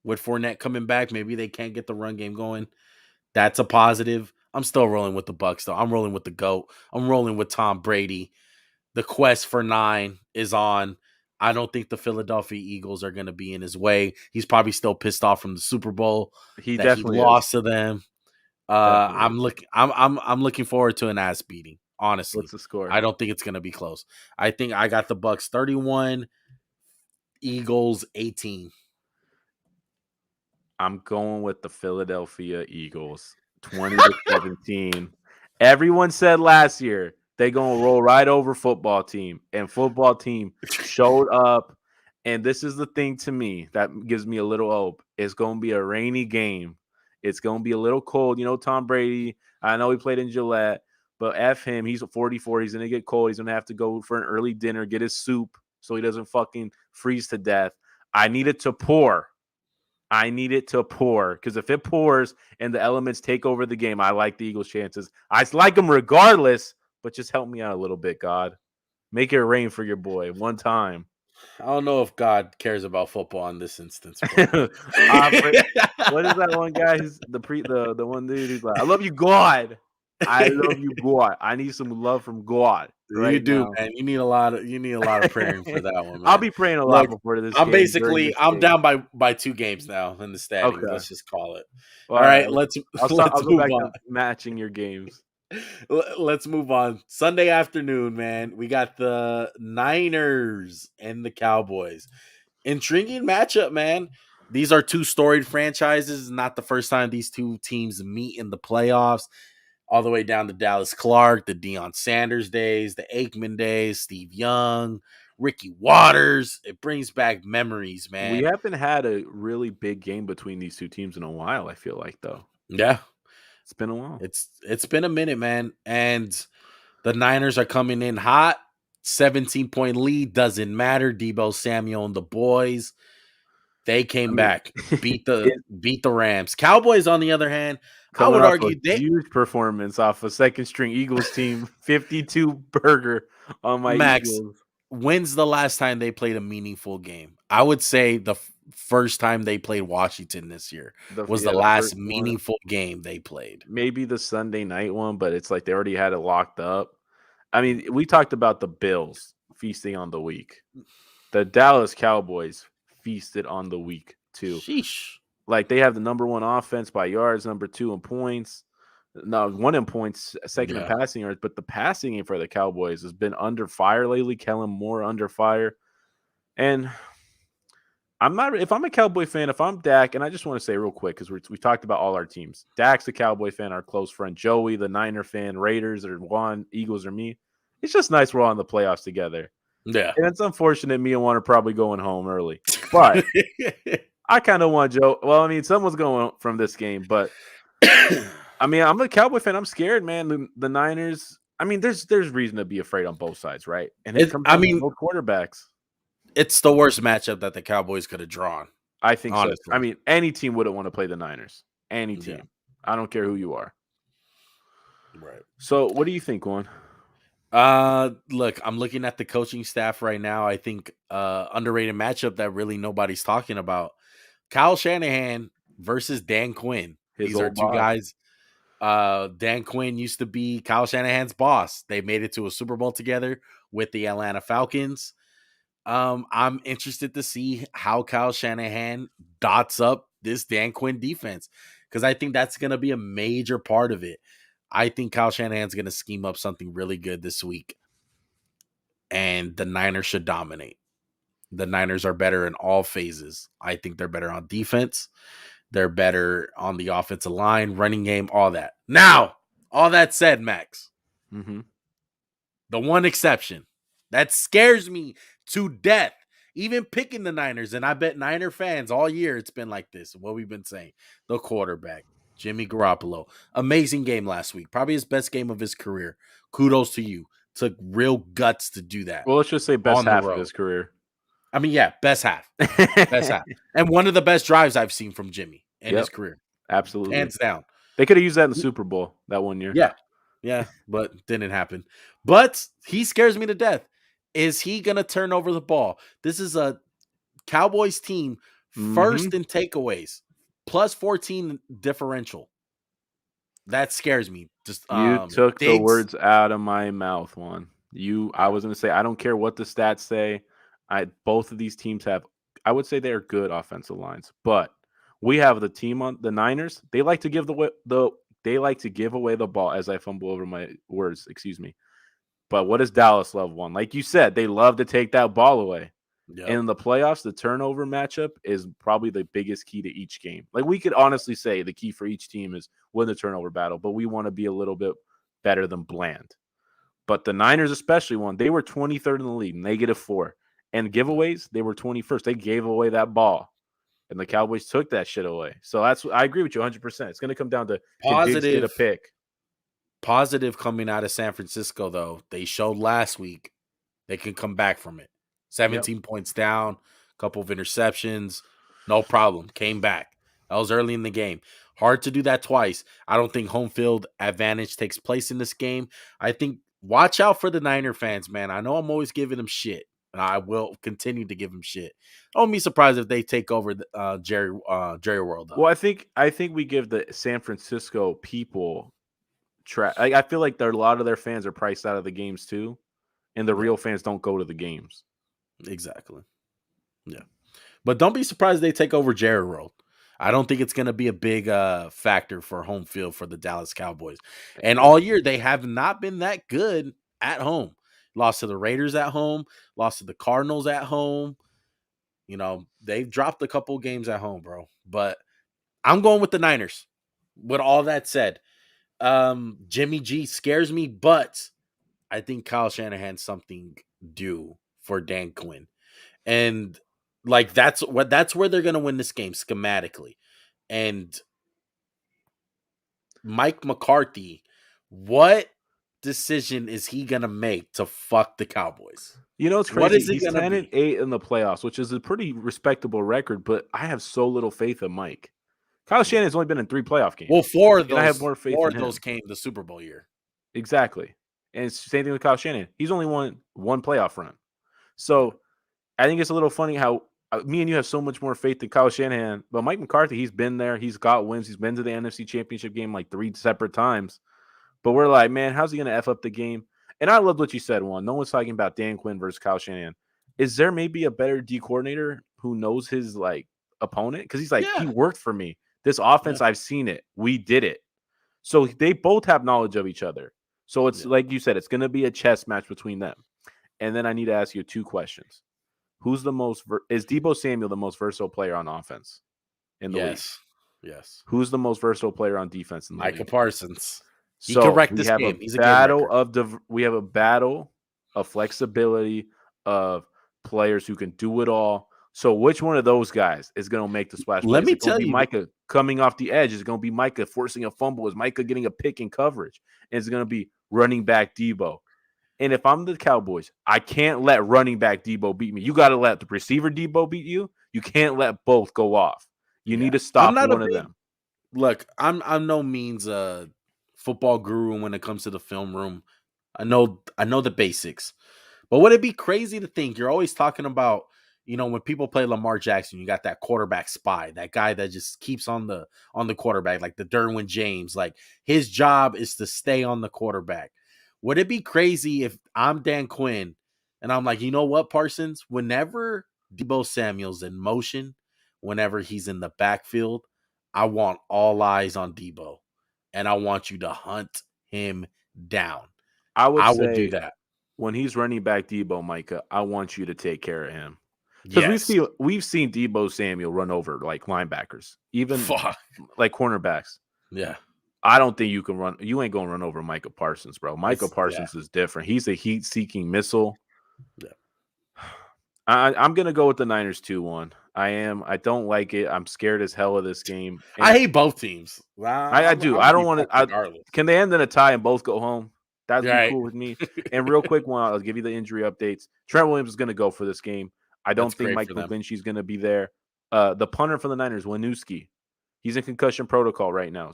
A: with Fournette coming back. Maybe they can't get the run game going. That's a positive. I'm still rolling with the Bucks, though. I'm rolling with the GOAT. I'm rolling with Tom Brady. The quest for 9 is on. I don't think the Philadelphia Eagles are going to be in his way. He's probably still pissed off from the Super Bowl
B: He
A: that he
B: definitely is.
A: lost to them.
B: Definitely is.
A: I'm looking forward to an ass beating. Honestly,
B: What's the score?
A: I don't think it's going to be close. I think I got the Bucks 31, Eagles 18.
B: I'm going with the Philadelphia Eagles, 20-17. Everyone said last year they gonna roll right over football team, and football team showed up. And this is the thing to me that gives me a little hope. It's gonna be a rainy game. It's gonna be a little cold. You know, Tom Brady. I know he played in Gillette, but F him. He's 44. He's gonna get cold. He's gonna have to go for an early dinner, get his soup so he doesn't fucking freeze to death. I need it to pour. I need it to pour, because if it pours and the elements take over the game, I like the Eagles' chances. I like them regardless, but just help me out a little bit, God. Make it rain for your boy one time.
A: I don't know if God cares about football in this instance, but
B: What is that one guy? Who's the one dude who's like, "I love you, God. I love you, God. I need some love from God
A: you
B: right
A: do,
B: now."
A: man. You need a lot of praying for that one,
B: I'll
A: man.
B: be praying a lot
A: Look,
B: before this
A: I'm
B: game, during
A: basically
B: this
A: I'm
B: game.
A: down by 2 games now in the standings.
B: Okay.
A: Let's just call it.
B: All
A: All
B: right.
A: right, let's
B: I'll
A: let's
B: go
A: move
B: back
A: on.
B: to matching your games.
A: Let's move on. Sunday afternoon, man. We got the Niners and the Cowboys. Intriguing matchup, man. These are 2 storied franchises. Not the first time these 2 teams meet in the playoffs. All the way down to Dallas Clark, the Deion Sanders days, the Aikman days, Steve Young, Ricky Waters. It brings back memories,
B: We
A: man.
B: haven't had a really big game between these two teams in a while, I feel like, though.
A: Yeah,
B: It's been a while.
A: it's been a minute, man. And the Niners are coming in hot. 17-point lead doesn't matter. Debo Samuel and the boys, they
B: I
A: came
B: mean,
A: back,
B: it
A: beat the Rams. Cowboys, on the other hand, I
B: coming
A: would
B: off a
A: argue they
B: huge performance off a second-string Eagles team, 52 burger on my
A: Max.
B: Eagles.
A: When's the last time they played a meaningful game? I would say the first time they played Washington this year was the
B: The
A: last
B: first one,
A: meaningful game they played.
B: maybe the Sunday night one, but it's like they already had it locked up. I mean, we talked about the Bills feasting on the week. The Dallas Cowboys feasted on the week too.
A: Sheesh.
B: Like, they have the number 1 offense by yards, number 2 in points. No, 1 in points, second in
A: Yeah.
B: passing yards, but the passing game for the Cowboys has been under fire lately. Kellen Moore under fire. And if I'm a Cowboy fan, if I'm Dak, and I just want to say real quick, because we talked about all our teams. Dak's the Cowboy fan, our close friend. Joey, the Niner fan. Raiders or Juan, Eagles or me. It's just nice we're all in the playoffs together.
A: Yeah.
B: And it's unfortunate me and Juan are probably going home early. But I kind of want Joe. Well, I mean, someone's going from this game, but I mean, I'm a Cowboy fan. I'm scared, man. The Niners. I mean, there's reason to be afraid on both sides, right? And it comes
A: I
B: down to
A: mean,
B: both quarterbacks.
A: it's the worst matchup that the Cowboys could have drawn.
B: I think so. I
A: Honestly.
B: mean, any team wouldn't want to play the Niners. Any team.
A: Yeah.
B: I don't care who you are.
A: Right.
B: So, what do you think, Juan?
A: Look, I'm looking at the coaching staff right now. I think underrated matchup that really nobody's talking about. Kyle Shanahan versus Dan Quinn.
B: His
A: These are
B: old
A: 2
B: boss.
A: guys. Dan Quinn used to be Kyle Shanahan's boss. They made it to a Super Bowl together with the Atlanta Falcons. I'm interested to see how Kyle Shanahan dots up this Dan Quinn defense, because I think that's going to be a major part of it. I think Kyle Shanahan's going to scheme up something really good this week, and the Niners should dominate. The Niners are better in all phases. I think they're better on defense. They're better on the offensive line, running game, all that. Now, all that said, Max,
B: Mm-hmm.
A: the one exception that scares me to death, even picking the Niners, and I bet Niner fans all year it's been like this, what we've been saying. The quarterback, Jimmy Garoppolo. Amazing game last week. Probably his best game of his career. Kudos to you. Took real guts to do that
B: Well, let's just say best
A: on the
B: half of
A: road.
B: his career.
A: I mean, yeah, best half. Best half. And one of the best drives I've seen from Jimmy in his
B: Yep,
A: career.
B: absolutely.
A: Hands down.
B: They could have used that in the Super Bowl that one year.
A: Yeah. Yeah, but didn't happen. But he scares me to death. Is he going to turn over the ball? This is a Cowboys team first in takeaways, plus 14 differential. That scares me. Just
B: You took the
A: Diggs.
B: words out of my mouth, Juan. I was going to say, I don't care what the stats say. Both of these teams have, I would say they're good offensive lines, but we have the team on the Niners. They like to give they like to give away the ball as I fumble over my words. Excuse me. But what does Dallas love? One, like you said, they love to take that ball away.
A: Yep.
B: And in the playoffs, the turnover matchup is probably the biggest key to each game. Like we could honestly say the key for each team is win the turnover battle, but we want to be a little bit better than bland. But the Niners especially they were 23rd in the league, -4. And giveaways, they were 21st. They gave away that ball. And the Cowboys took that shit away. So I agree with you 100%. It's going to come down to can Diggs get a pick?
A: Positive coming out of San Francisco, though. They showed last week they can come back from it. 17 points down, a couple of interceptions, no problem. Came back. That was early in the game. Hard to do that twice. I don't think home field advantage takes place in this game. I think watch out for the Niner fans, man. I know I'm always giving them shit, and I will continue to give them shit. I won't be surprised if they take over Jerry World. Though.
B: Well, I think we give the San Francisco people I feel like a lot of their fans are priced out of the games too, and the real fans don't go to the games.
A: Exactly. Yeah. But don't be surprised they take over Jerry World. I don't think it's going to be a big factor for home field for the Dallas Cowboys. And all year, they have not been that good at home. Lost to the Raiders at home, lost to the Cardinals at home. You know, they've dropped a couple games at home, bro. But I'm going with the Niners. With all that said, Jimmy G scares me, but I think Kyle Shanahan's something due for Dan Quinn. And like that's where they're gonna win this game schematically. And Mike McCarthy, what decision is he gonna make to fuck the Cowboys?
B: You know, it's crazy.
A: What is it
B: He's
A: gonna
B: 10-8
A: be?
B: in the playoffs, which is a pretty respectable record, but I have so little faith in Mike. Kyle Shanahan's only been in 3 playoff games.
A: Well,
B: I have more faith in him.
A: those came the Super Bowl year.
B: Exactly. And it's the same thing with Kyle Shanahan. He's only won 1 playoff run. So I think it's a little funny how me and you have so much more faith in Kyle Shanahan, but Mike McCarthy, he's been there. He's got wins. He's been to the NFC Championship game like 3 separate times. But we're like, man, how's he going to F up the game? And I loved what you said, Juan. No one's talking about Dan Quinn versus Kyle Shanahan. Is there maybe a better D coordinator who knows his like opponent? Because he's like, he worked for me. This offense, I've seen it. We did it. So they both have knowledge of each other. So it's like you said, it's going to be a chess match between them. And then I need to ask you 2 questions. Who's the most is Deebo Samuel the most versatile player on offense in the league?
A: Yes.
B: Who's the most versatile player on defense in the
A: Micah
B: league?
A: Parsons. He
B: So
A: can wreck
B: we
A: this
B: have
A: game.
B: a
A: He's a
B: battle we have a battle of flexibility of players who can do it all. So which one of those guys is going to make the splash play?
A: Let
B: Is
A: me
B: it going
A: tell
B: to be
A: you,
B: Micah coming off the edge? Is it going to be Micah forcing a fumble? Is Micah getting a pick in coverage? And is it going to be running back Deebo? And if I'm the Cowboys, I can't let running back Deebo beat me. You got to let the receiver Deebo beat you. You can't let both go off. You need to stop one of them.
A: Look, I'm no means a football guru when it comes to the film room. I know the basics. But would it be crazy to think you're always talking about, you know, when people play Lamar Jackson, you got that quarterback spy, that guy that just keeps on the quarterback, like the Derwin James, like his job is to stay on the quarterback. Would it be crazy if I'm Dan Quinn and I'm like, you know what, Parsons, whenever Deebo Samuel's in motion, whenever he's in the backfield, I want all eyes on Deebo and I want you to hunt him down.
B: I would
A: do
B: say
A: that.
B: when he's running back Deebo, Micah, I want you to take care of him Because
A: Yes.
B: we've seen Debo Samuel run over like linebackers, even
A: Fuck.
B: like cornerbacks.
A: Yeah.
B: I don't think you can run. You ain't gonna run over Micah Parsons, bro. Micah
A: Yeah.
B: Parsons is different. He's a heat-seeking missile.
A: Yeah.
B: I'm gonna go with the Niners 2-1. I am. I don't like it. I'm scared as hell of this game.
A: I
B: And
A: hate both teams.
B: I
A: I'm
B: do.
A: gonna
B: I don't
A: be
B: want
A: fucked
B: to.
A: regardless.
B: Can they end in a tie and both go home? That'd be
A: Right.
B: cool with me. And real quick one, I'll give you the injury updates. Trent Williams is going to go for this game. I don't
A: That's
B: think
A: great
B: Mike
A: for them.
B: McGlinchey is going to be there. The punter for the Niners, Winooski, he's in concussion protocol right now.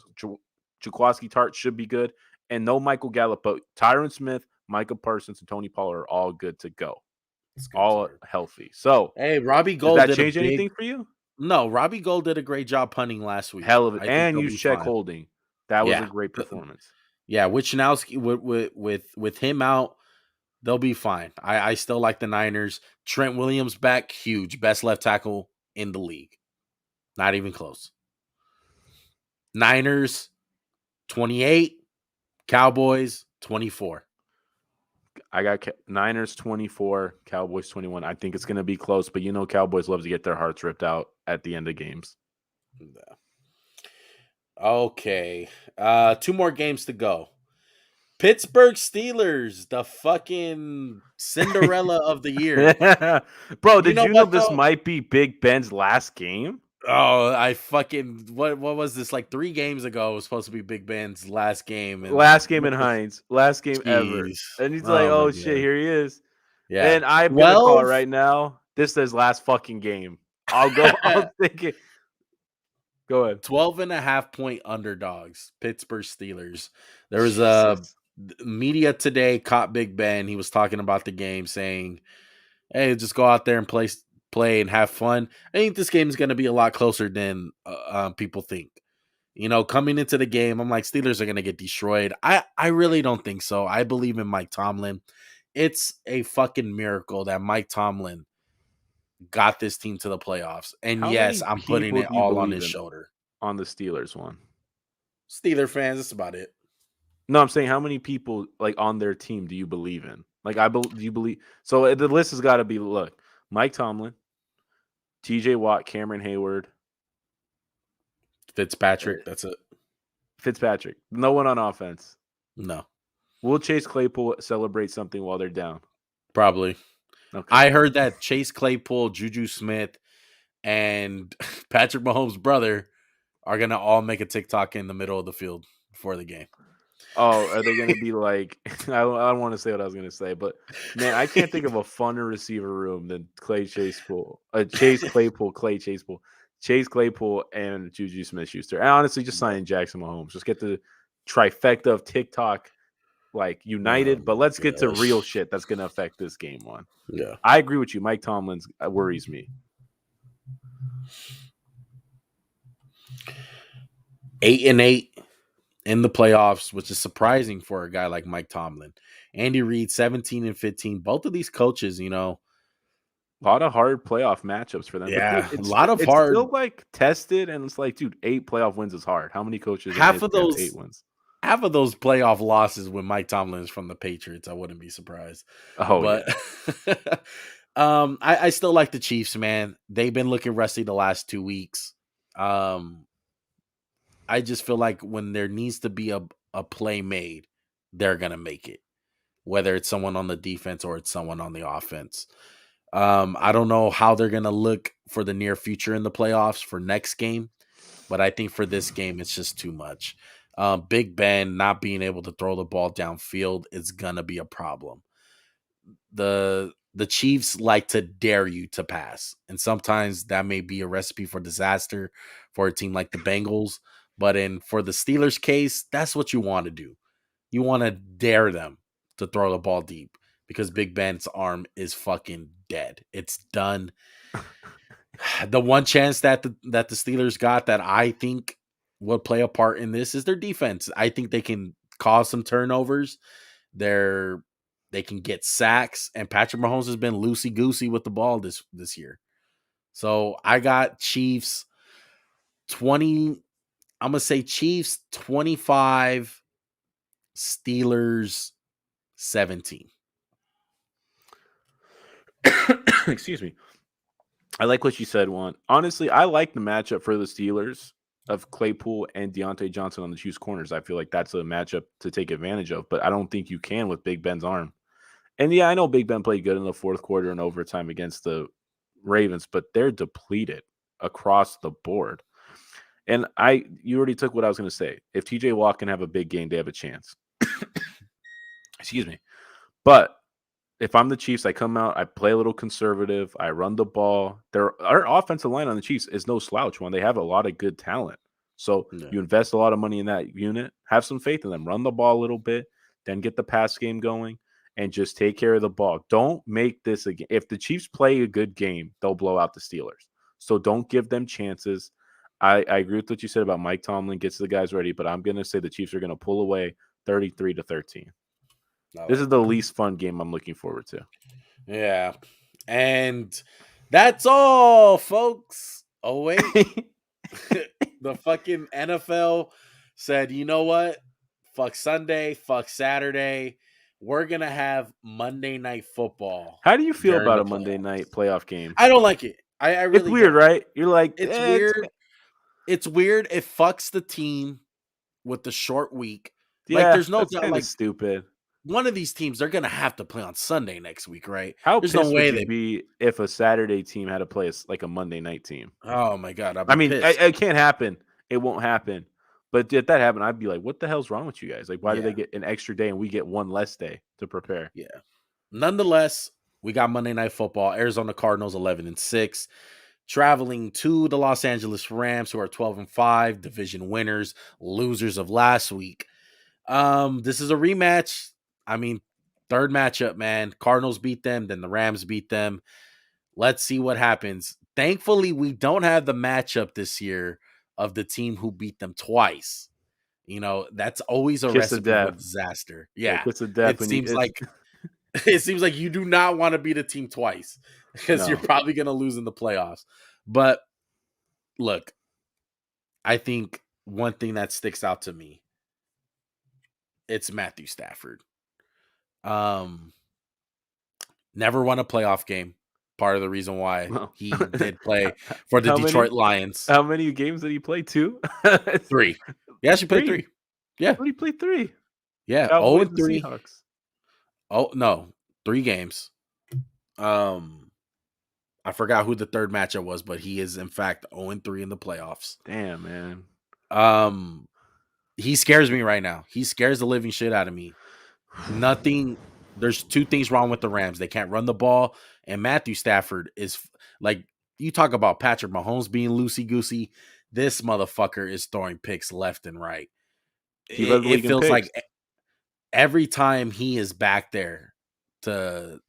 B: Jaquaski Tart should be good. And no Michael Gallup, but Tyron Smith, Micah Parsons, and Tony Pollard are all good to go. All healthy. So,
A: hey, Robbie
B: does
A: Gold
B: that
A: did
B: change anything for you?
A: No, Robbie Gold did a great job punting last week.
B: Hell of it.
A: I think
B: And
A: he'll
B: you
A: be
B: check
A: fine.
B: holding. That was
A: Yeah.
B: a great performance.
A: Yeah, Wichnowski with him out, they'll be fine. I still like the Niners. Trent Williams back, huge. Best left tackle in the league. Not even close. Niners 28, Cowboys 24.
B: I got Niners 24, Cowboys 21. I think it's going to be close, but you know Cowboys love to get their hearts ripped out at the end of games.
A: Okay. 2 more games to go. Pittsburgh Steelers, the fucking Cinderella of the year.
B: Bro,
A: You
B: did
A: know
B: you know
A: what,
B: this
A: though?
B: might be Big Ben's last game?
A: Oh, I fucking what was this, like 3 games ago? It was supposed to be Big Ben's last game, and
B: Last game in Heinz. Last game ever.
A: jeez.
B: And he's like,
A: Oh my
B: oh shit,
A: god.
B: here he is.
A: Yeah.
B: And I'm going to call it
A: 12
B: right now. This is his last fucking game. I'll think it. Go ahead.
A: 12 and a half point underdogs, Pittsburgh Steelers. There was
B: Jesus.
A: media today caught Big Ben. He was talking about the game, saying, "Hey, just go out there and play and have fun." I think this game is going to be a lot closer than people think. You know, coming into the game, I'm like, Steelers are going to get destroyed. I really don't think so. I believe in Mike Tomlin. It's a fucking miracle that Mike Tomlin got this team to the playoffs. And
B: How
A: yes,
B: many
A: I'm putting
B: people
A: it
B: do you
A: all on
B: believe
A: his
B: in
A: shoulder.
B: on the Steelers one?
A: Steeler fans, that's about it.
B: No, I'm saying how many people like on their team do you believe in? Like do you believe? So the list has got to be Mike Tomlin, T.J. Watt, Cameron Hayward,
A: Fitzpatrick, that's it.
B: Fitzpatrick. No one on offense.
A: No,
B: Will Chase Claypool celebrate something while they're down?
A: probably.
B: Okay.
A: I heard that Chase Claypool, Juju Smith, and Patrick Mahomes' brother are gonna all make a TikTok in the middle of the field before the game.
B: Oh, are they going to be like? I don't want to say what I was going to say, but man, I can't think of a funner receiver room than Chase Claypool, Chase Claypool, and Juju Smith-Schuster. And honestly, just signing Jackson Mahomes. Just get the trifecta of TikTok like united. But let's get to real shit that's going to affect this game one.
A: Yeah,
B: I agree with you. Mike Tomlin's worries me.
A: 8-8 in the playoffs, which is surprising for a guy like Mike Tomlin. Andy Reid, 17-15. Both of these coaches, you know,
B: a lot of hard playoff matchups for them.
A: Yeah,
B: but dude,
A: a lot of
B: it's
A: hard.
B: still like tested, and it's like, dude, 8 playoff wins is hard. How many coaches
A: Half of
B: have
A: those
B: 8 wins?
A: Half of those playoff losses when Mike Tomlin is from the Patriots, I wouldn't be surprised.
B: Oh,
A: but
B: yeah.
A: I still like the Chiefs, man. They've been looking rusty the last 2 weeks. I just feel like when there needs to be a play made, they're gonna make it, whether it's someone on the defense or it's someone on the offense. I don't know how they're gonna look for the near future in the playoffs for next game, but I think for this game, it's just too much. Big Ben not being able to throw the ball downfield is gonna be a problem. The Chiefs like to dare you to pass, and sometimes that may be a recipe for disaster for a team like the Bengals. But for the Steelers' case, that's what you want to do. You want to dare them to throw the ball deep because Big Ben's arm is fucking dead. It's done. The one chance that the Steelers got that I think would play a part in this is their defense. I think they can cause some turnovers. They can get sacks, and Patrick Mahomes has been loosey goosey with the ball this year. So I got Chiefs 20. I'm gonna say Chiefs 25, Steelers 17.
B: Excuse me. I like what you said, Juan. Honestly, I like the matchup for the Steelers of Claypool and Deontay Johnson on the Chiefs corners. I feel like that's a matchup to take advantage of, but I don't think you can with Big Ben's arm. And yeah, I know Big Ben played good in the fourth quarter and overtime against the Ravens, but they're depleted across the board. And you already took what I was going to say. If TJ Watt can have a big game, they have a chance. Excuse me. But if I'm the Chiefs, I come out, I play a little conservative, I run the ball. Our offensive line on the Chiefs is no slouch when they have a lot of good talent. So
A: Yeah.
B: you invest a lot of money in that unit, have some faith in them, run the ball a little bit, then get the pass game going, and just take care of the ball. Don't make this again. If the Chiefs play a good game, they'll blow out the Steelers. So don't give them chances. I agree with what you said about Mike Tomlin gets the guys ready, but I'm going to say the Chiefs are going to pull away 33-13. This is the least fun game I'm looking forward to.
A: Yeah. And that's all, folks. Oh, wait. The fucking NFL said, you know what? Fuck Sunday, fuck Saturday. We're going to have Monday Night Football.
B: How do you feel
A: during
B: about
A: the
B: a Monday night playoff game?
A: I don't like it. I
B: It's
A: really
B: weird,
A: don't.
B: right? You're like,
A: It's weird. It's weird. It fucks the team with the short week. Like,
B: Yeah,
A: there's no
B: that's
A: doubt,
B: kind of
A: like,
B: stupid.
A: one of these teams, they're going to have to play on Sunday next week, right?
B: How
A: There's no
B: pissed would
A: way
B: you
A: they.
B: be if a Saturday team had to play like a Monday night team?
A: Oh, my God. I'd
B: I
A: be
B: mean,
A: pissed.
B: it can't happen. It won't happen. But if that happened, I'd be like, what the hell's wrong with you guys? Like, why do they get an extra day and we get one less day to prepare?
A: Yeah. Nonetheless, we got Monday Night Football. Arizona Cardinals 11-6, traveling to the Los Angeles Rams, who are 12-5, division winners, losers of last week. This is a rematch. I mean, third matchup, man. Cardinals beat them, then the Rams beat them. Let's see what happens. Thankfully, we don't have the matchup this year of the team who beat them twice. You know, that's always a
B: Kiss of
A: recipe for
B: death.
A: disaster.
B: Yeah,
A: Yeah.
B: kiss of death
A: It
B: when
A: seems like you do not want to beat a team twice because you're
B: no.
A: probably going to lose in the playoffs. But look, I think one thing that sticks out to me, it's Matthew Stafford. Never won a playoff game. Part of the reason why
B: No.
A: he did play for the
B: How many?
A: Detroit Lions.
B: How many games did he play? 2?
A: 3. He actually played 3. Yeah.
B: What did he play 3?
A: Yeah.
B: Cowboys and
A: 0-3.
B: Seahawks.
A: Oh, no. 3 games. I forgot who the third matchup was, but he is in fact 0-3 in the playoffs.
B: Damn, man.
A: He scares me right now. He scares the living shit out of me. There's 2 things wrong with the Rams. They can't run the ball, and Matthew Stafford is like, you talk about Patrick Mahomes being loosey-goosey. This motherfucker is throwing picks left and right.
B: He led the
A: It
B: league in
A: feels
B: picks.
A: like every time he is back there to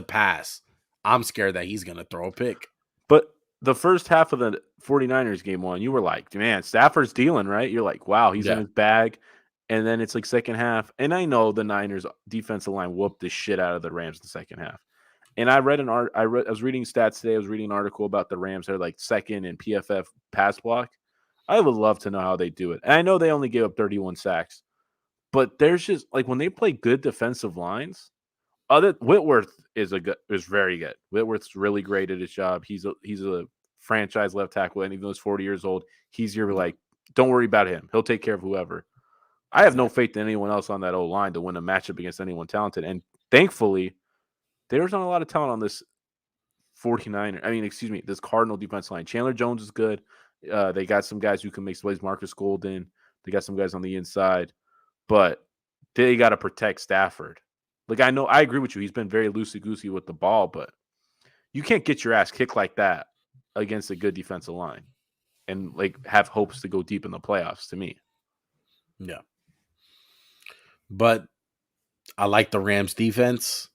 A: pass, I'm scared that he's going to throw a pick.
B: But the first half of the 49ers game one, you were like, man, Stafford's dealing, right? You're like, wow, he's in his bag. And then it's like second half. And I know the Niners defensive line whooped the shit out of the Rams in the second half. And I was reading stats today. I was reading an article about the Rams. They're like second in PFF pass block. I would love to know how they do it. And I know they only gave up 31 sacks. But there's just like when they play good defensive lines, Whitworth is very good. Whitworth's really great at his job. He's a franchise left tackle, and even though he's 40 years old, he's your like, don't worry about him. He'll take care of whoever. I have no faith in anyone else on that O-line to win a matchup against anyone talented. And thankfully, there's not a lot of talent on this this Cardinal defense line. Chandler Jones is good. They got some guys who can make plays. Marcus Golden. They got some guys on the inside. But they got to protect Stafford. Like, I agree with you. He's been very loosey-goosey with the ball, but you can't get your ass kicked like that against a good defensive line and, like, have hopes to go deep in the playoffs, to me.
A: Yeah. But I like the Rams defense.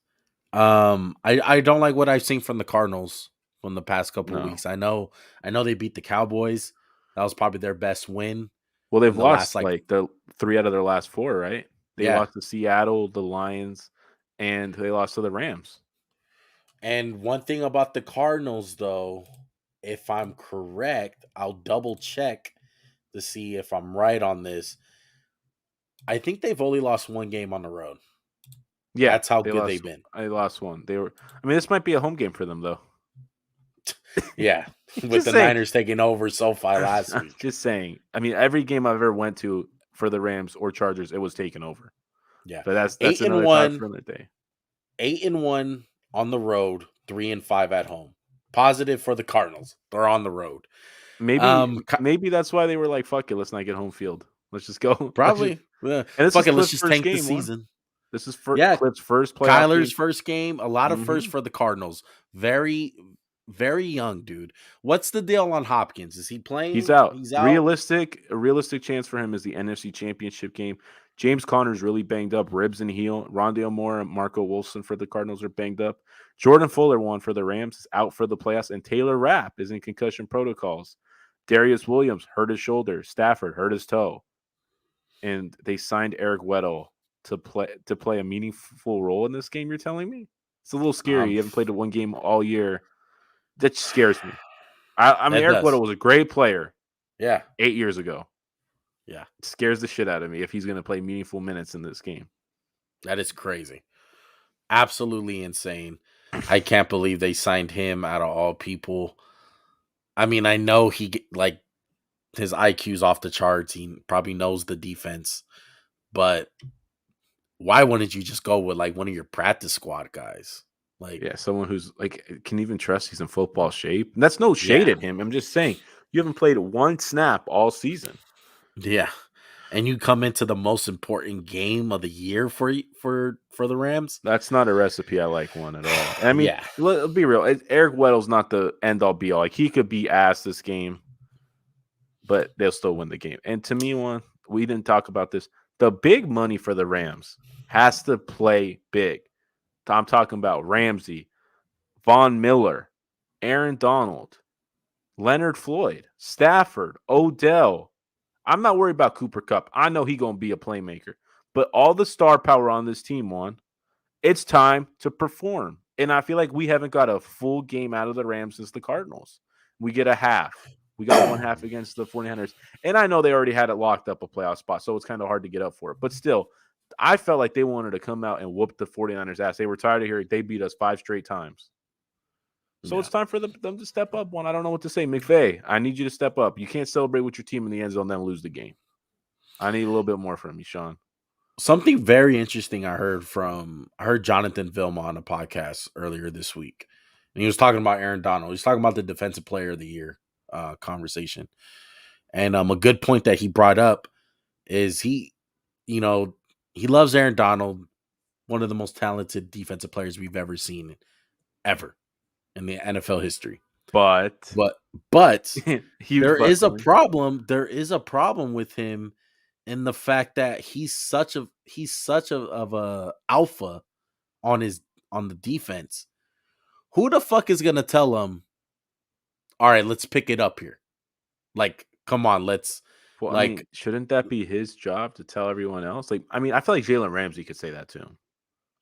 A: I don't like what I've seen from the Cardinals from the past couple of weeks. I know they beat the Cowboys. That was probably their best win.
B: Well, they've lost like the 3 out of their last 4, right? They lost to Seattle, the Lions, and they lost to the Rams.
A: And one thing about the Cardinals, though, if I'm correct, I'll double check to see if I'm right on this. I think they've only lost 1 game on the road.
B: Yeah,
A: that's how good they've been.
B: They lost 1. This might be a home game for them, though.
A: Yeah, with
B: Just
A: the
B: saying.
A: Niners taking over SoFi last week.
B: Just saying. I mean, every game I've ever went to for the Rams or Chargers, it was taken over.
A: Yeah,
B: But that's
A: eight and
B: another talk
A: one,
B: for another day.
A: 8-1 on the road, 3-5 at home. Positive for the Cardinals. They're on the road.
B: Maybe
A: Um,
B: maybe that's why they were like, "Fuck it, let's not get home field. Let's just go."
A: probably.
B: And this is
A: Fuck it. Let's
B: Cliff's
A: just
B: first
A: tank the
B: game. One.
A: season.
B: This is
A: Yeah,
B: Cliff's first playoff
A: Kyler's
B: game.
A: first game. A lot of firsts
B: Mhm.
A: for the Cardinals. Very, very young dude. What's the deal on Hopkins? Is he
B: He's
A: playing?
B: out.
A: He's out.
B: A realistic chance for him is the NFC Championship game. James Conner's really banged up, ribs and heel. Rondale Moore and Marco Wilson for the Cardinals are banged up. Jordan Fuller, one for the Rams, is out for the playoffs, and Taylor Rapp is in concussion protocols. Darius Williams hurt his shoulder. Stafford hurt his toe, and they signed Eric Weddle to play a meaningful role in this game. You're telling me it's a little scary.
A: Um,
B: You haven't played one game all year. That scares me. I mean,
A: that
B: Eric
A: does.
B: Weddle was a great player
A: Yeah.
B: 8 years ago.
A: Yeah.
B: It scares the shit out of me if he's going to play meaningful minutes in this game.
A: That is crazy. Absolutely insane. I can't believe they signed him out of all people. I mean, I know like his IQ's off the charts. He probably knows the defense, but why wouldn't you just go with like one of your practice squad guys? Like,
B: Yeah, someone who's like can even trust he's in football shape. And that's no shade
A: yeah,
B: at him. I'm just saying you haven't played one snap all season.
A: yeah. And you come into the most important game of the year for the Rams.
B: That's not a recipe I like one at all. I mean,
A: Yeah,
B: let's be real. Eric Weddle's not the end all be all. Like he could be ass this game, but they'll still win the game. And to me, we didn't talk about this. The big money for the Rams has to play big. I'm talking about Ramsey, Von Miller, Aaron Donald, Leonard Floyd, Stafford, Odell. I'm not worried about Cooper Kupp. I know he's going to be a playmaker. But all the star power on this team, it's time to perform. And I feel like we haven't got a full game out of the Rams since the Cardinals. We get a half. We got one half against the 49ers. And I know they already had it locked up a playoff spot, so it's kind of hard to get up for it. But still, I felt like they wanted to come out and whoop the 49ers' ass. They were tired of hearing they beat us 5 straight times. So
A: yeah.
B: it's time for them to step up. I don't know what to say. McVay, I need you to step up. You can't celebrate with your team in the end zone and then lose the game. I need a little bit more from you, Sean.
A: Something very interesting I heard Jonathan Vilma on a podcast earlier this week. And he was talking about Aaron Donald. He's talking about the defensive player of the year conversation. And a good point that he brought up is he loves Aaron Donald, one of the most talented defensive players we've ever seen ever in the NFL history.
B: But
A: there is a problem. There is a problem with him in the fact that he's such of a alpha on the defense. Who the fuck is gonna tell him, all right, let's pick it up here? Like, come on, let's
B: I mean, shouldn't that be his job to tell everyone else? Like, I mean, I feel like Jalen Ramsey could say that to him.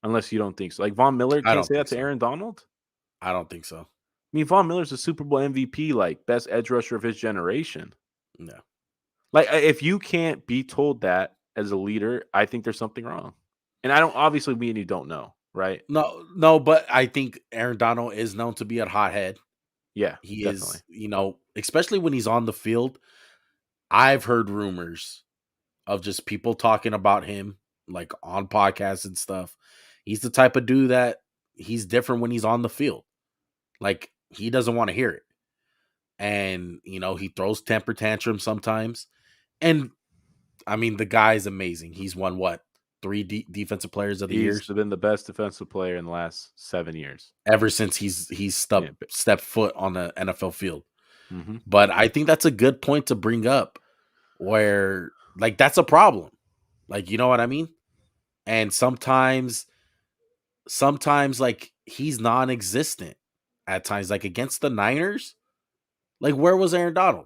B: Unless you don't think so. Like Von Miller can't say that to Aaron Donald?
A: I don't think so.
B: I mean, Von Miller's a Super Bowl MVP, like best edge rusher of his generation.
A: No.
B: Like, if you can't be told that as a leader, I think there's something wrong. And I don't, obviously, me and you don't know, right?
A: No, but I think Aaron Donald is known to be a hothead.
B: Yeah,
A: he
B: definitely
A: is, especially when he's on the field. I've heard rumors of just people talking about him, like on podcasts and stuff. He's the type of dude that he's different when he's on the field. Like, he doesn't want to hear it. And, he throws temper tantrums sometimes. And, I mean, the guy's amazing. He's won, 3 defensive players of the year?
B: He's been the best defensive player in the last 7 years.
A: Ever since he's stepped foot on the NFL field.
B: Mm-hmm.
A: But I think that's a good point to bring up where, like, that's a problem. Like, you know what I mean? And sometimes, like, he's non-existent at times. Like, against the Niners, like, where was Aaron Donald?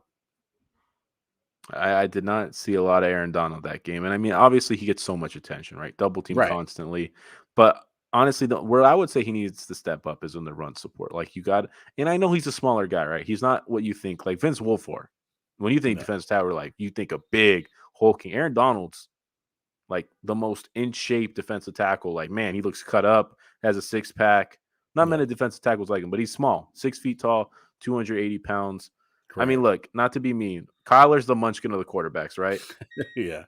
B: I did not see a lot of Aaron Donald that game. And I mean, obviously he gets so much attention, right? Double team constantly. But honestly, where I would say he needs to step up is on the run support. Like, and I know he's a smaller guy, right? He's not what you think, like Vince Wilfork. When you think defense tower, like, you think a big, hulking. Aaron Donald's like the most in shape defensive tackle. Like, man, he looks cut up, has a 6-pack. Not many defensive tackles like him, but he's small, 6 feet tall, 280 pounds. I mean,
A: Correct.
B: look, not to be mean, Kyler's the munchkin of the quarterbacks, right?
A: Yeah.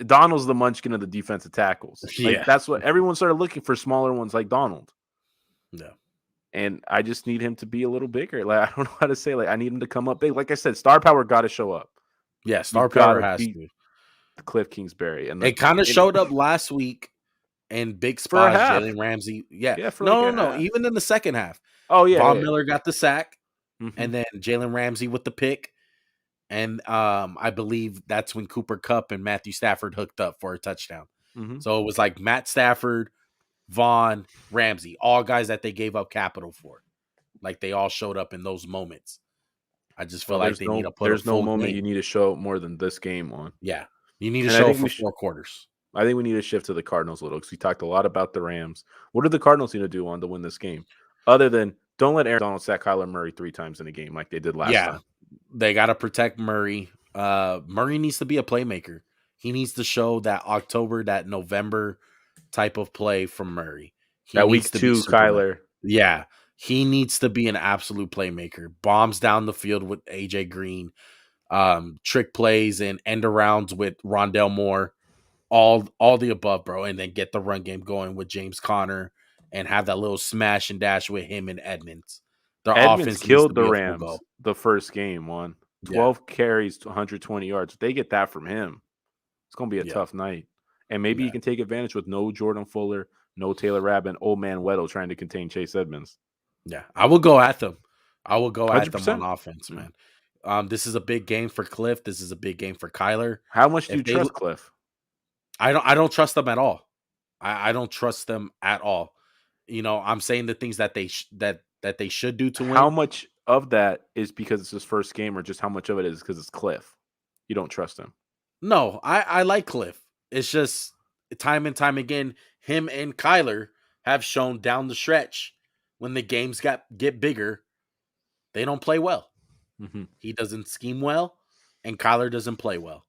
B: Donald's the munchkin of the defensive tackles. Like,
A: Yeah.
B: that's what everyone started looking for, smaller ones like Donald.
A: No.
B: And I just need him to be a little bigger. Like, I don't know how to say, like, I need him to come up big. Like I said, star power got to show up.
A: Yeah.
B: You
A: Star
B: got
A: power
B: to
A: has
B: beat
A: to.
B: Cliff Kingsbury. And
A: It kind of showed up last week in big
B: for a
A: spots.
B: half.
A: Jalen Ramsey. Yeah.
B: Yeah, for like
A: No,
B: a
A: no, no.
B: half.
A: Even in the second half.
B: Oh, yeah.
A: Von
B: Yeah.
A: Miller got the sack,
B: Mm-hmm.
A: and then Jalen Ramsey with the pick. And I believe that's when Cooper Kupp and Matthew Stafford hooked up for a touchdown.
B: Mm-hmm.
A: So it was like Matt Stafford, Vaughn, Ramsey, all guys that they gave up capital for. Like they all showed up in those moments. I just feel
B: Well,
A: like they need to put a
B: there's no
A: full
B: moment
A: game.
B: you need to show more than this game on.
A: Yeah. You need to
B: And I
A: show
B: think
A: for 4 quarters.
B: I think we need to shift to the Cardinals a little because we talked a lot about the Rams. What do the Cardinals need to do on to win this game? Other than don't let Aaron Donald sack Kyler Murray 3 times in a game like they did last time.
A: They got to protect Murray. Murray needs to be a playmaker. He needs to show that October, that November type of play from Murray. He
B: That
A: needs
B: week
A: to
B: 2,
A: be Superman.
B: Kyler.
A: Yeah. He needs to be an absolute playmaker. Bombs down the field with AJ Green. Trick plays and end arounds with Rondell Moore. All the above, bro. And then get the run game going with James Conner and have that little smash and dash with him and Edmonds. Their
B: Edmonds
A: offense needs to
B: killed the
A: be a full
B: Rams
A: go.
B: the first game, 12
A: Yeah.
B: carries to 120 yards. If they get that from him, it's going to be a
A: Yeah.
B: tough night. And maybe
A: Yeah.
B: you can take advantage with no Jordan Fuller, no Taylor Rabb, and old man Weddle trying to contain Chase Edmonds.
A: Yeah, I will go at them. I will go at them on
B: 100%.
A: offense, man. This is a big game for Cliff. This is a big game for Kyler.
B: How much do
A: If
B: you
A: they,
B: trust Cliff?
A: I don't trust them at all. I don't trust them at all. You know, I'm saying the things that that they should do to
B: How
A: win.
B: much of that is because it's his first game, or just how much of it is because it's Cliff? You don't trust him.
A: No, I like Cliff. It's just time and time again, him and Kyler have shown down the stretch when the games get bigger, they don't play well.
B: Mm-hmm.
A: He doesn't scheme well, and Kyler doesn't play well.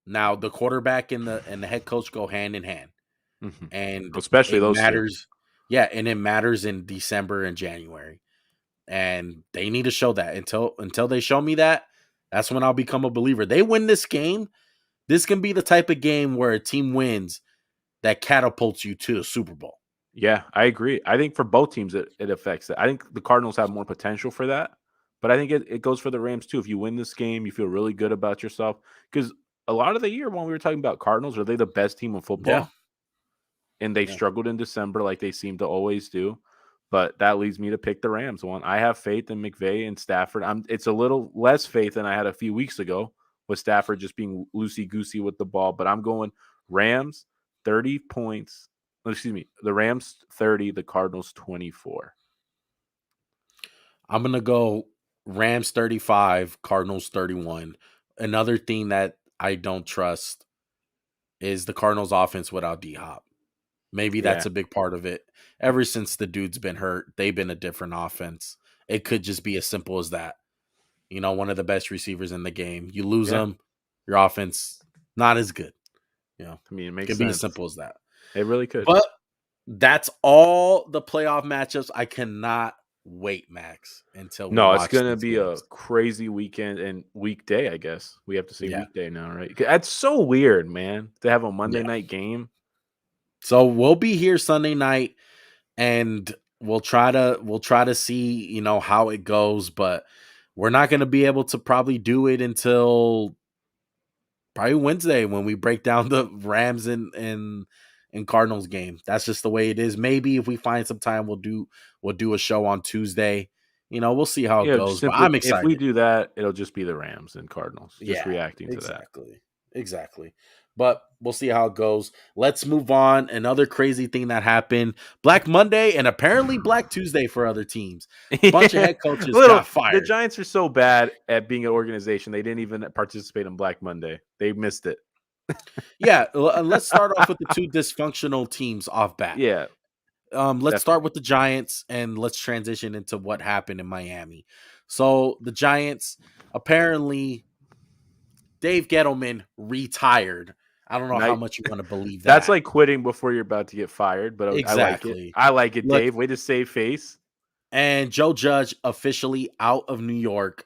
A: Now the quarterback and the head coach go hand in hand,
B: Mm-hmm.
A: and
B: Especially
A: it
B: those
A: matters. Yeah, and it matters in December and January, and they need to show that. Until they show me that, that's when I'll become a believer. They win this game. This can be the type of game where a team wins that catapults you to the Super Bowl.
B: Yeah, I agree. I think for both teams, it affects it. I think the Cardinals have more potential for that, but I think it goes for the Rams too. If you win this game, you feel really good about yourself because a lot of the year when we were talking about Cardinals, are they the best team in football?
A: Yeah.
B: And they struggled in December like they seem to always do. But that leads me to pick the Rams one. I have faith in McVay and Stafford. It's a little less faith than I had a few weeks ago with Stafford just being loosey-goosey with the ball. But I'm going Rams 30 points. Excuse me. The Rams 30, the Cardinals 24.
A: I'm going to go Rams 35, Cardinals 31. Another thing that I don't trust is the Cardinals offense without D-Hop. Maybe that's a big part of it. Ever since the dude's been hurt, they've been a different offense. It could just be as simple as that. You know, one of the best receivers in the game. You lose them, your offense not as good. You know,
B: I mean, it makes
A: could
B: sense.
A: be as simple as that.
B: It really could.
A: But that's all the playoff matchups. I cannot wait, Max, until we
B: No, it's
A: watch
B: going to
A: these
B: be
A: games.
B: a crazy weekend and weekday, I guess. We have to say
A: Yeah.
B: weekday now, right? That's so weird, man, to have a Monday night game.
A: So we'll be here Sunday night and we'll try to see, you know, how it goes, but we're not going to be able to probably do it until probably Wednesday when we break down the Rams and Cardinals game. That's just the way it is. Maybe if we find some time we'll do a show on Tuesday. You know, we'll see how it goes, but I'm excited.
B: If we do that, it'll just be the Rams and Cardinals just reacting to that.
A: Exactly. But we'll see how it goes. Let's move on. Another crazy thing that happened: Black Monday and apparently Black Tuesday for other teams. A bunch of head coaches got fired.
B: The Giants are so bad at being an organization; they didn't even participate in Black Monday. They missed it.
A: Yeah, let's start off with the two dysfunctional teams off bat.
B: Yeah.
A: Let's start with the Giants and let's transition into what happened in Miami. So the Giants, apparently Dave Gettleman retired. I don't know how much you want to believe that.
B: That's like quitting before you're about to get fired, but exactly. I like it. I like it,
A: Look,
B: Dave. Way to save face.
A: And Joe Judge officially out of New York.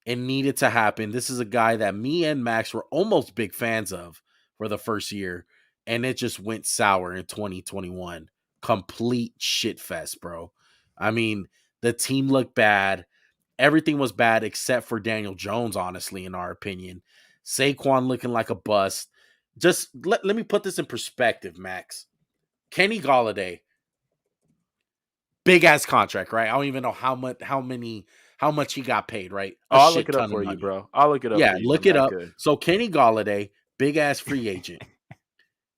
A: It needed to happen. This is a guy that me and Max were almost big fans of for the first year, and it just went sour in 2021. Complete shit fest, bro. I mean, the team looked bad. Everything was bad except for Daniel Jones, honestly, in our opinion. Saquon looking like a bust. Just let me put this in perspective, Max. Kenny Golladay, big ass contract, right? I don't even know how much he got paid, right?
B: Oh,
A: A
B: I'll look
A: shit
B: it up
A: ton of
B: for you,
A: money.
B: bro. I'll look it up
A: Yeah,
B: for you. I'm
A: look it
B: that
A: up.
B: good.
A: So Kenny Golladay, big ass free agent.